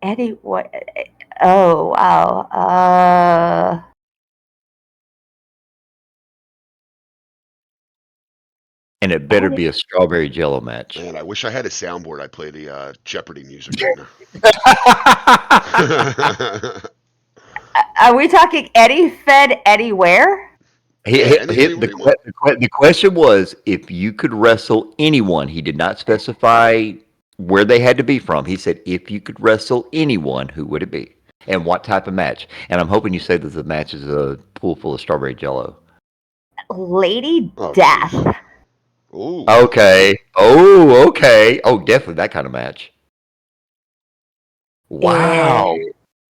Anyone? Oh wow. And it better be a strawberry jello match. Man, I wish I had a soundboard. I'd play the Jeopardy music right now. Are we talking Eddie Fed anywhere? The question was, if you could wrestle anyone. He did not specify where they had to be from. He said, if you could wrestle anyone, who would it be? And what type of match? And I'm hoping you say that the match is a pool full of strawberry jello. Lady Death. Geez. Ooh. Okay. Oh, okay. Oh, definitely that kind of match. Wow.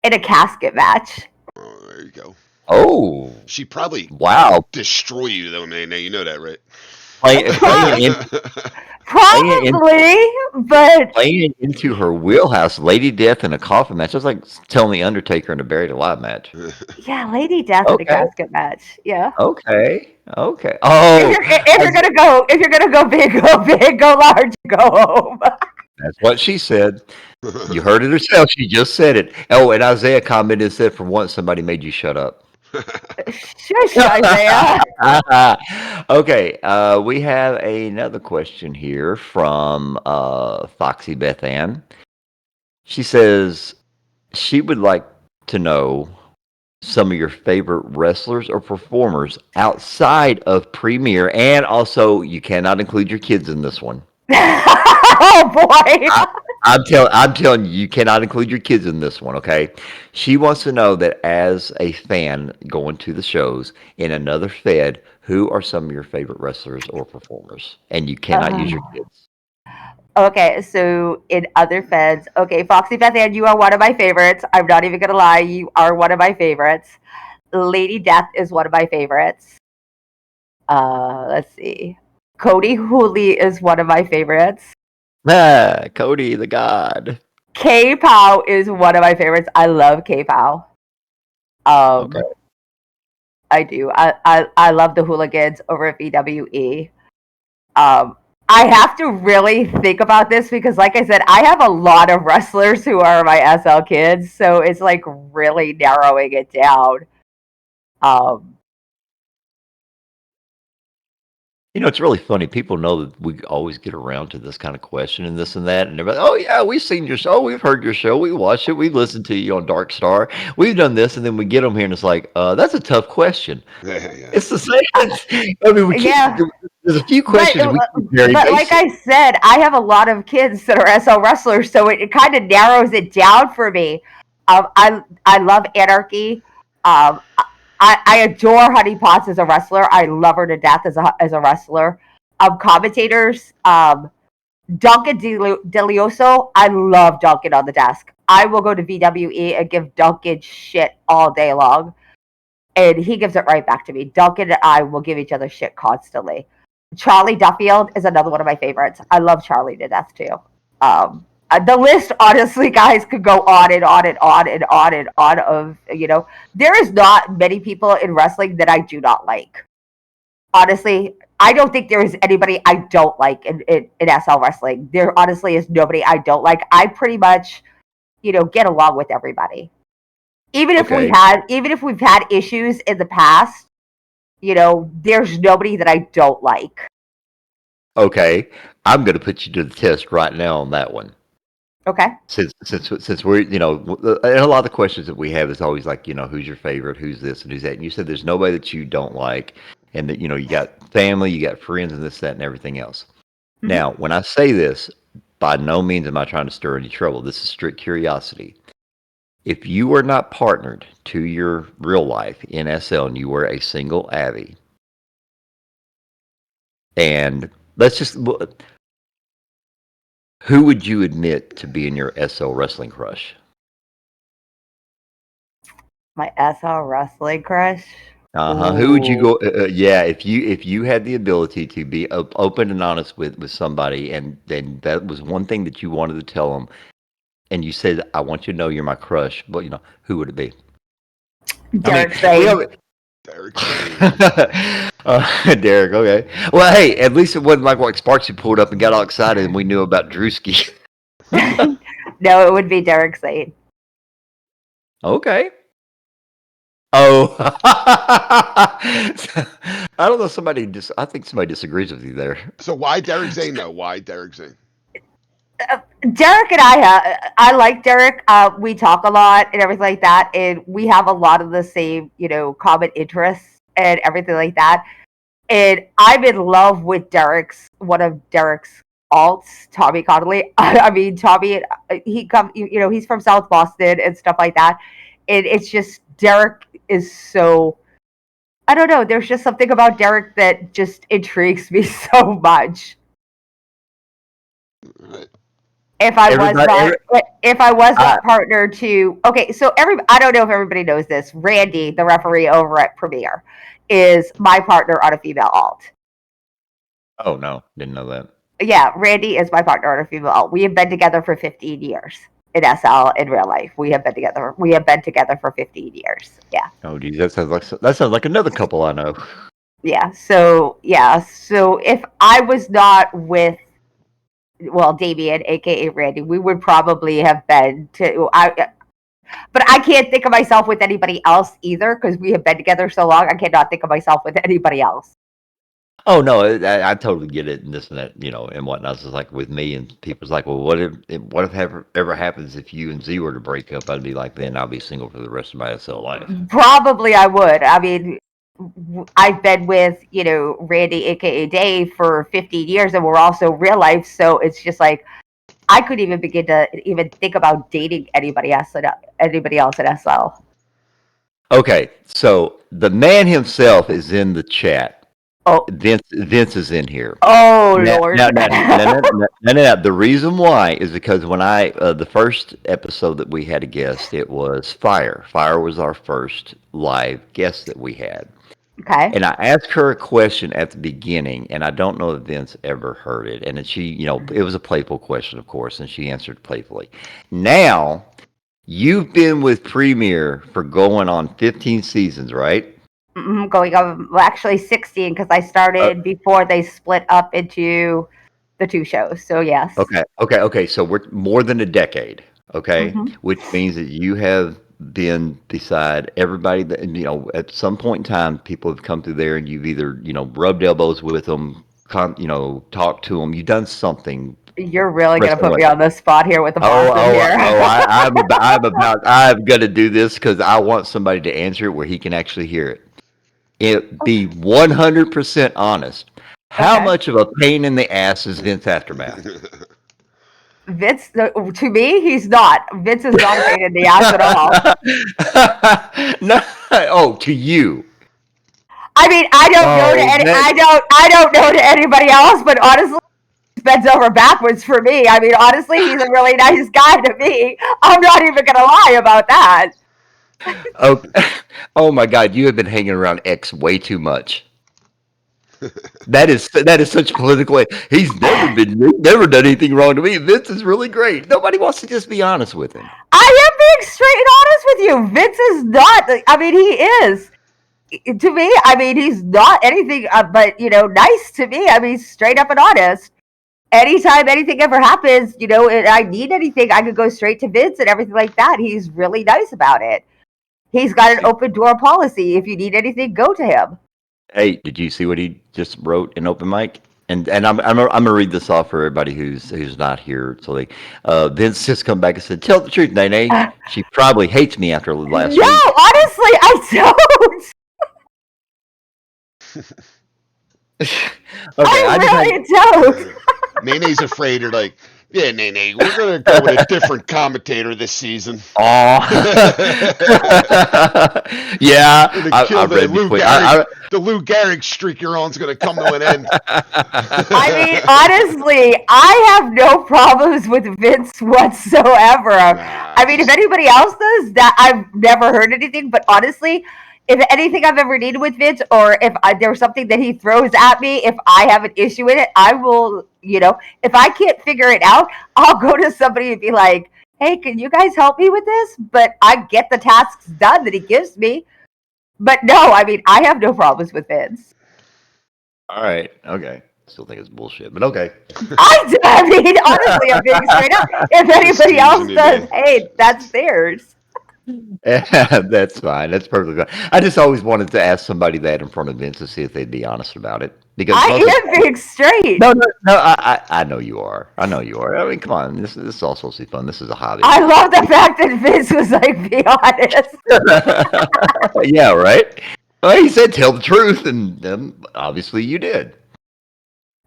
In a casket match. Oh, there you go. Oh. She probably destroy you though, man. Now you know that, right? Playing into her wheelhouse, Lady Death in a coffin match. That's like telling the Undertaker in a buried alive match. Yeah, Lady Death in a casket match. Yeah. Okay. Oh, if you're gonna go big, go large, go home. That's what she said. You heard it herself. She just said it. Oh, and Isaiah commented and said, "For once, somebody made you shut up." Shush, Isaiah. Okay, we have another question here from Foxy Beth Ann. She says she would like to know some of your favorite wrestlers or performers outside of Premier, and also you cannot include your kids in this one. Oh boy! I'm telling you, you cannot include your kids in this one. Okay, she wants to know that as a fan going to the shows in another Fed, who are some of your favorite wrestlers or performers, and you cannot use your kids. Okay, so in other Feds, okay, Foxy Beth Ann, you are one of my favorites. I'm not even gonna lie, you are one of my favorites. Lady Death is one of my favorites. Let's see. Cody Hooley is one of my favorites. Cody the God. K-Pow is one of my favorites. I love K-Pow. Okay. I do. I love the hooligans over at VWE. I have to really think about this because, like I said, I have a lot of wrestlers who are my SL kids, so it's like really narrowing it down. It's really funny. People know that we always get around to this kind of question and this and that, and they're like, "Oh yeah, we've seen your show, we've heard your show, we watched it, we listened to you on Darkstar, we've done this," and then we get them here, and it's like, "That's a tough question." Yeah. It's the same. I mean, we Yeah. there's a few questions we keep very But basic. like I said, I have a lot of kids that are SL wrestlers, so it kind of narrows it down for me. I love Anarchy. I adore Honey Potts as a wrestler. I love her to death as a wrestler. Commentators, Duncan Delioso. I love Duncan on the desk. I will go to VWE and give Duncan shit all day long, and he gives it right back to me. Duncan and I will give each other shit constantly. Charlie Duffield is another one of my favorites. I love Charlie to death too. The list, honestly, guys, could go on and on and on and on and on of, there is not many people in wrestling that I do not like. Honestly, I don't think there is anybody I don't like in SL wrestling. There honestly is nobody I don't like. I pretty much, get along with everybody. Even if we've had issues in the past, there's nobody that I don't like. Okay, I'm going to put you to the test right now on that one. Okay. Since we're, and a lot of the questions that we have is always like, who's your favorite, who's this and who's that, and you said there's nobody that you don't like, and that, you got family, you got friends, and this, that, and everything else. Mm-hmm. Now, when I say this, by no means am I trying to stir any trouble. This is strict curiosity. If you were not partnered to your real life in SL and you were a single Abby, and let's just... Who would you admit to being your SL wrestling crush? My SL wrestling crush? Who would you go? If you had the ability to be open and honest with somebody, and then that was one thing that you wanted to tell them, and you said, "I want you to know you're my crush," but who would it be? Derek Zane. Derek Zane. Derek, okay. Well, hey, at least it wasn't like Sparks who pulled up and got all excited and we knew about Drewski. No, it would be Derek Zane. Okay. Oh. I don't know, I think somebody disagrees with you there. So why Derek Zane, though? Why Derek Zane? Derek and I like Derek. We talk a lot and everything like that, and we have a lot of the same, common interests and everything like that. And I'm in love with one of Derek's alts, Tommy Connolly. I mean, Tommy, he's from South Boston and stuff like that. And it's just, Derek is so, I don't know, there's just something about Derek that just intrigues me so much. Right. If I was not partnered to, okay, so I don't know if everybody knows this. Randy, the referee over at Premier, is my partner on a female alt. Oh no, didn't know that. Yeah, Randy is my partner on a female alt. We have been together for 15 years in SL in real life. We have been together for 15 years. Yeah. Oh geez, that sounds like another couple I know. Yeah. So if I was not with, Damien, aka Randy, we would probably have been but I can't think of myself with anybody else either because we have been together so long. I cannot think of myself with anybody else. Oh no, I totally get it and this and that, and whatnot. It's just like with me and people's like, well, what if ever happens if you and Z were to break up? I'd be like, then I'll be single for the rest of my SL life. Probably I would. I mean, I've been with, Randy, aka Dave, for 15 years, and we're also real life. So it's just like, I couldn't even begin to even think about dating anybody else at SL. Okay, so the man himself is in the chat. Oh, Vince is in here. Oh, Lord. No. The reason why is because when the first episode that we had a guest, it was Fire. Fire was our first live guest that we had. Okay. And I asked her a question at the beginning, and I don't know if Vince ever heard it. And then she, it was a playful question, of course, and she answered playfully. Now, you've been with Premier for going on 15 seasons, right? Going on, well, actually 16, because I started before they split up into the two shows. So yes. Okay. So we're more than a decade, okay? Mhm. Which means that you have been beside everybody that, at some point in time, people have come through there and you've either, rubbed elbows with them, talked to them, you've done something. You're really gonna Wrestling put me wise. on the spot here with the boss in here. I'm gonna do this because I want somebody to answer it where he can actually hear it. It be 100% honest. How Okay. much of a pain in the ass is Vince Aftermath? Vince, to me, he's not. Vince is not a pain in the ass at all. No, to you. I mean, I don't know to any, I don't know to anybody else, but honestly, he bends over backwards for me. I mean, honestly, he's a really nice guy to me. I'm not even gonna lie about that. Oh my God, you have been hanging around X way too much. That is such political. He's never done anything wrong to me. Vince is really great. Nobody wants to just be honest with him. I am being straight and honest with you. Vince is not. I mean, he is. To me, I mean, he's not anything but, nice to me. I mean, straight up and honest. Anytime anything ever happens, and I need anything, I could go straight to Vince and everything like that. He's really nice about it. He's got an open door policy. If you need anything, go to him. Hey, did you see what he just wrote in open mic? And I'm gonna read this off for everybody who's not here. So Vince just come back and said, "Tell the truth, Nae Nae. She probably hates me after last week." No, honestly, I don't. I really don't. Nae Nae's afraid. Or like, yeah, Nae Nae, we're gonna go with a different commentator this season. Oh, yeah. The Lou Gehrig streak you're on's gonna come to an end. I mean, honestly, I have no problems with Vince whatsoever. I mean, if anybody else does, that I've never heard anything. But honestly, if anything I've ever needed with Vince, or if there's something that he throws at me, if I have an issue with it, I will, if I can't figure it out, I'll go to somebody and be like, "Hey, can you guys help me with this?" But I get the tasks done that he gives me. But no, I mean, I have no problems with Vince. All right. Okay. Still think it's bullshit, but okay. I mean, honestly, I'm being straight up. If anybody else does, hey, that's theirs. Yeah, that's fine. That's perfectly fine. I just always wanted to ask somebody that in front of Vince to see if they'd be honest about it. Because I am being straight. No. I know you are. I mean, come on. This is all supposed to be fun. This is a hobby. I love the fact that Vince was like, "Be honest." Yeah, right. Well, he said, "Tell the truth," and obviously you did.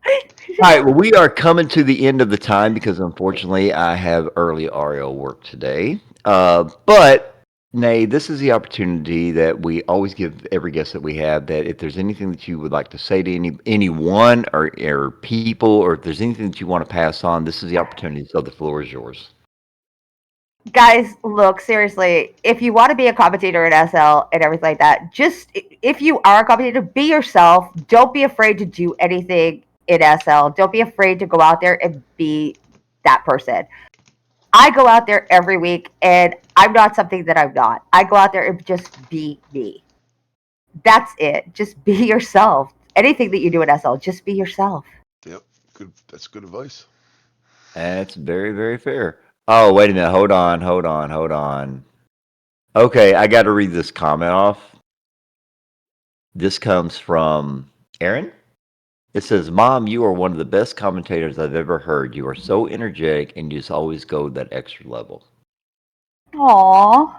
All right. Well, we are coming to the end of the time because unfortunately I have early REO work today. But Nae, this is the opportunity that we always give every guest that we have, that if there's anything that you would like to say to anyone or people, or if there's anything that you want to pass on, this is the opportunity. So the floor is yours. Guys, look, seriously, if you want to be a commentator at SL and everything like that, just, if you are a commentator, be yourself. Don't be afraid to do anything in SL. Don't be afraid to go out there and be that person. I go out there every week, and I'm not something that I'm not. I go out there and just be me. That's it. Just be yourself. Anything that you do in SL, just be yourself. Yep, good. That's good advice. That's very, very fair. Oh, wait a minute. Hold on. Okay, I got to read this comment off. This comes from Aran. It says, "Mom, you are one of the best commentators I've ever heard. You are so energetic and you just always go that extra level." Aww.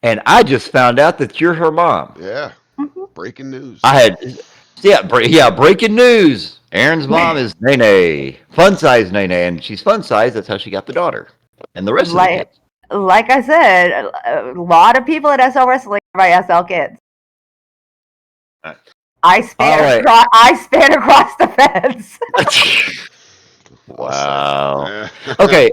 And I just found out that you're her mom. Yeah. Mm-hmm. Breaking news. Breaking news. Aran's mom is Nae Nae. Funsized Nae Nae, and she's fun-sized. That's how she got the daughter. And the rest of the kids. Like I said, a lot of people at SL Wrestling are my SL kids. I span across the fence. Wow. Okay.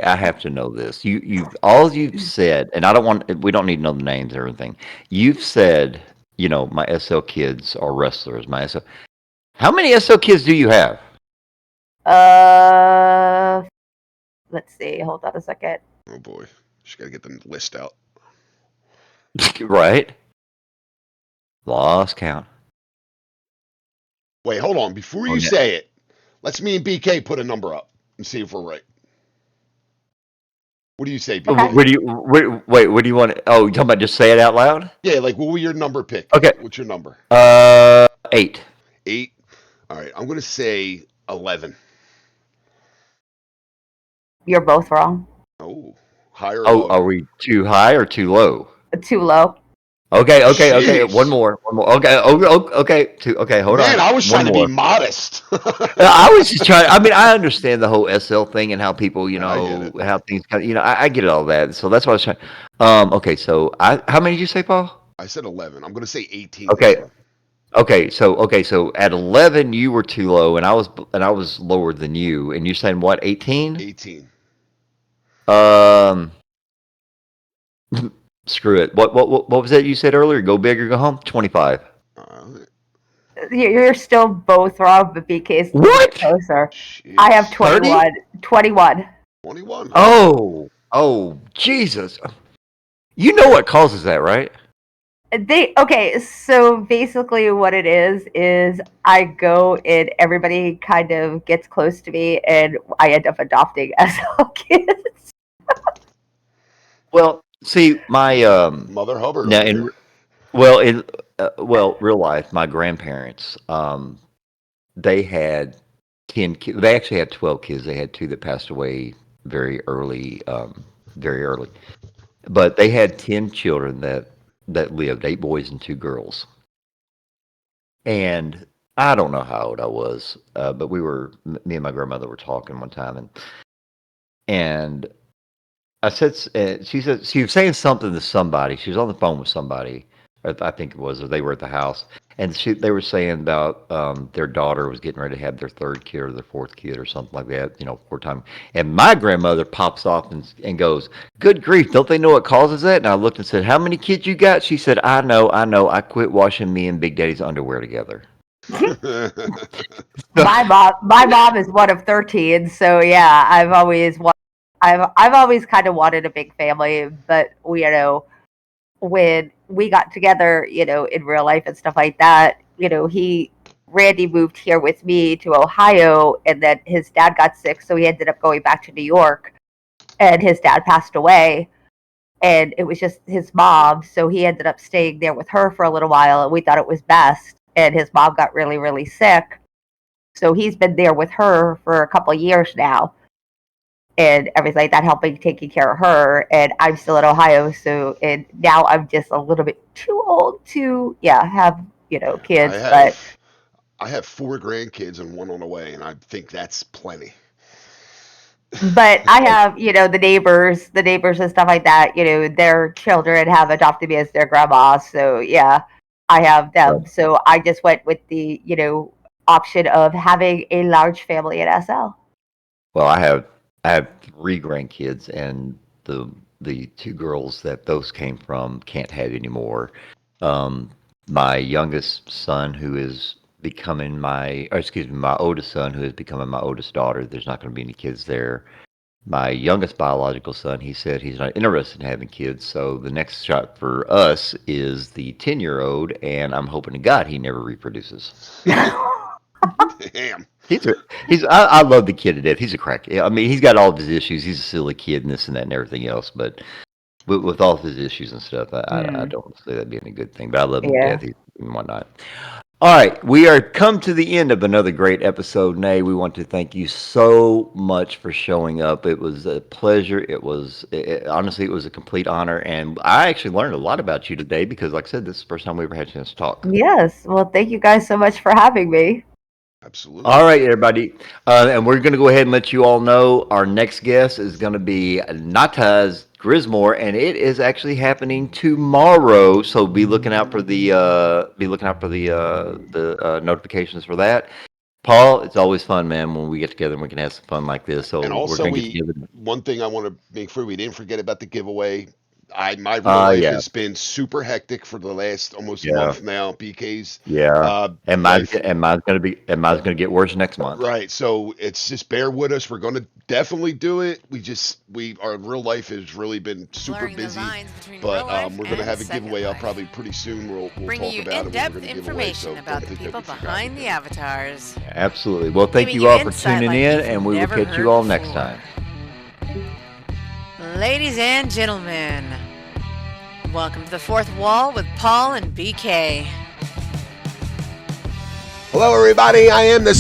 I have to know this. You've said, and we don't need to know the names or anything. You've said my SL kids are wrestlers. How many SL kids do you have? Let's see. Hold on a second. Oh boy, just gotta get the list out. Right. Lost count. Wait, hold on. Before you say it, let's me and BK put a number up and see if we're right. What do you say, BK? What do you want? Oh, you talking about just say it out loud? Yeah, like what will your number pick? Okay. What's your number? 8. 8. All right, I'm gonna say 11. You're both wrong. Oh, higher. Oh, are we too high or too low? Too low. Okay. Jeez. One more. Okay. Okay. Hold on. Man, I was trying to be modest. I was just trying. I mean, I understand the whole SL thing and how people, how things kind of, I get all that. So that's what I was trying. Okay. So how many did you say, Paul? I said 11. I'm going to say 18. Okay. So at 11, you were too low, and I was lower than you. And you're saying what? 18? 18. Screw it. What was that you said earlier? Go big or go home? 25. You're still both wrong, but BK's what? Closer. Jeez. I have 21. 21. 21. Oh, Jesus. You know what causes that, right? Okay, so basically what it is I go and everybody kind of gets close to me and I end up adopting SL kids. Well, see, my Mother Hubbard. now in real life, my grandparents, they had 10 kids. They actually had 12 kids. They had 2 that passed away very early, but they had 10 children that lived, 8 boys and 2 girls. And I don't know how old I was, but me and my grandmother were talking one time, and I said, she said, she was saying something to somebody. She was on the phone with somebody, I think it was, or they were at the house, and they were saying about their daughter was getting ready to have their 3rd kid or their 4th kid or something like that, 4 times. And my grandmother pops off and goes, "Good grief, don't they know what causes that?" And I looked and said, "How many kids you got?" She said, I know. I quit washing me and Big Daddy's underwear together. My mom is one of 13, so yeah, I've always kind of wanted a big family, but when we got together, in real life and stuff like that, Randy moved here with me to Ohio, and then his dad got sick, so he ended up going back to New York, and his dad passed away, and it was just his mom, so he ended up staying there with her for a little while, and we thought it was best, and his mom got really, really sick, so he's been there with her for a couple of years now. And everything like that, helping taking care of her, and I'm still in Ohio, so and now I'm just a little bit too old to have kids. I have 4 grandkids and 1 on the way, and I think that's plenty. But I have the neighbors and stuff like that. Their children have adopted me as their grandma, so yeah, I have them. So I just went with the option of having a large family at SL. Well, I have 3 grandkids, and the 2 girls that those came from can't have anymore. My youngest son, who is becoming my oldest son, who is becoming my oldest daughter, there's not going to be any kids there. My youngest biological son, he said he's not interested in having kids, so the next shot for us is the 10-year-old, and I'm hoping to God he never reproduces. Damn. I love the kid to death. He's a crack. I mean, he's got all of his issues. He's a silly kid and this and that and everything else. But with all of his issues and stuff, I don't say that being a good thing. But I love him to death and whatnot. All right, we are come to the end of another great episode. Nae, we want to thank you so much for showing up. It was a pleasure. Honestly, it was a complete honor, and I actually learned a lot about you today because, like I said, this is the first time we ever had a chance to talk. Yes, well, thank you guys so much for having me. Absolutely. All right, everybody. And we're going to go ahead and let you all know our next guest is going to be Nataz Grismore, and it is actually happening tomorrow. So be looking out for the notifications for that. Paul, it's always fun, man, when we get together and we can have some fun like this. So and also, we're going to get together. One thing I want to make sure we didn't forget about the giveaway. My real life Yeah, has been super hectic for the last almost yeah, month now. BK's yeah. And life. mine's gonna get worse next month. Right. So it's just bear with us. We're going to definitely do it. Our real life has really been super Blurring the busy, lines between but real life we're going to and have a Second giveaway up Life. probably pretty soon. We'll Bringing talk you about it. What we're in-depth going to give away. information So about don't the think that people we forgot behind the anything. avatars. Absolutely. Well, thank Giving you you all for insight tuning like in, you've and we will never catch heard you all next before. time. Ladies and gentlemen, welcome to the Fourth Wall with Paul and BK. Hello, everybody. I am the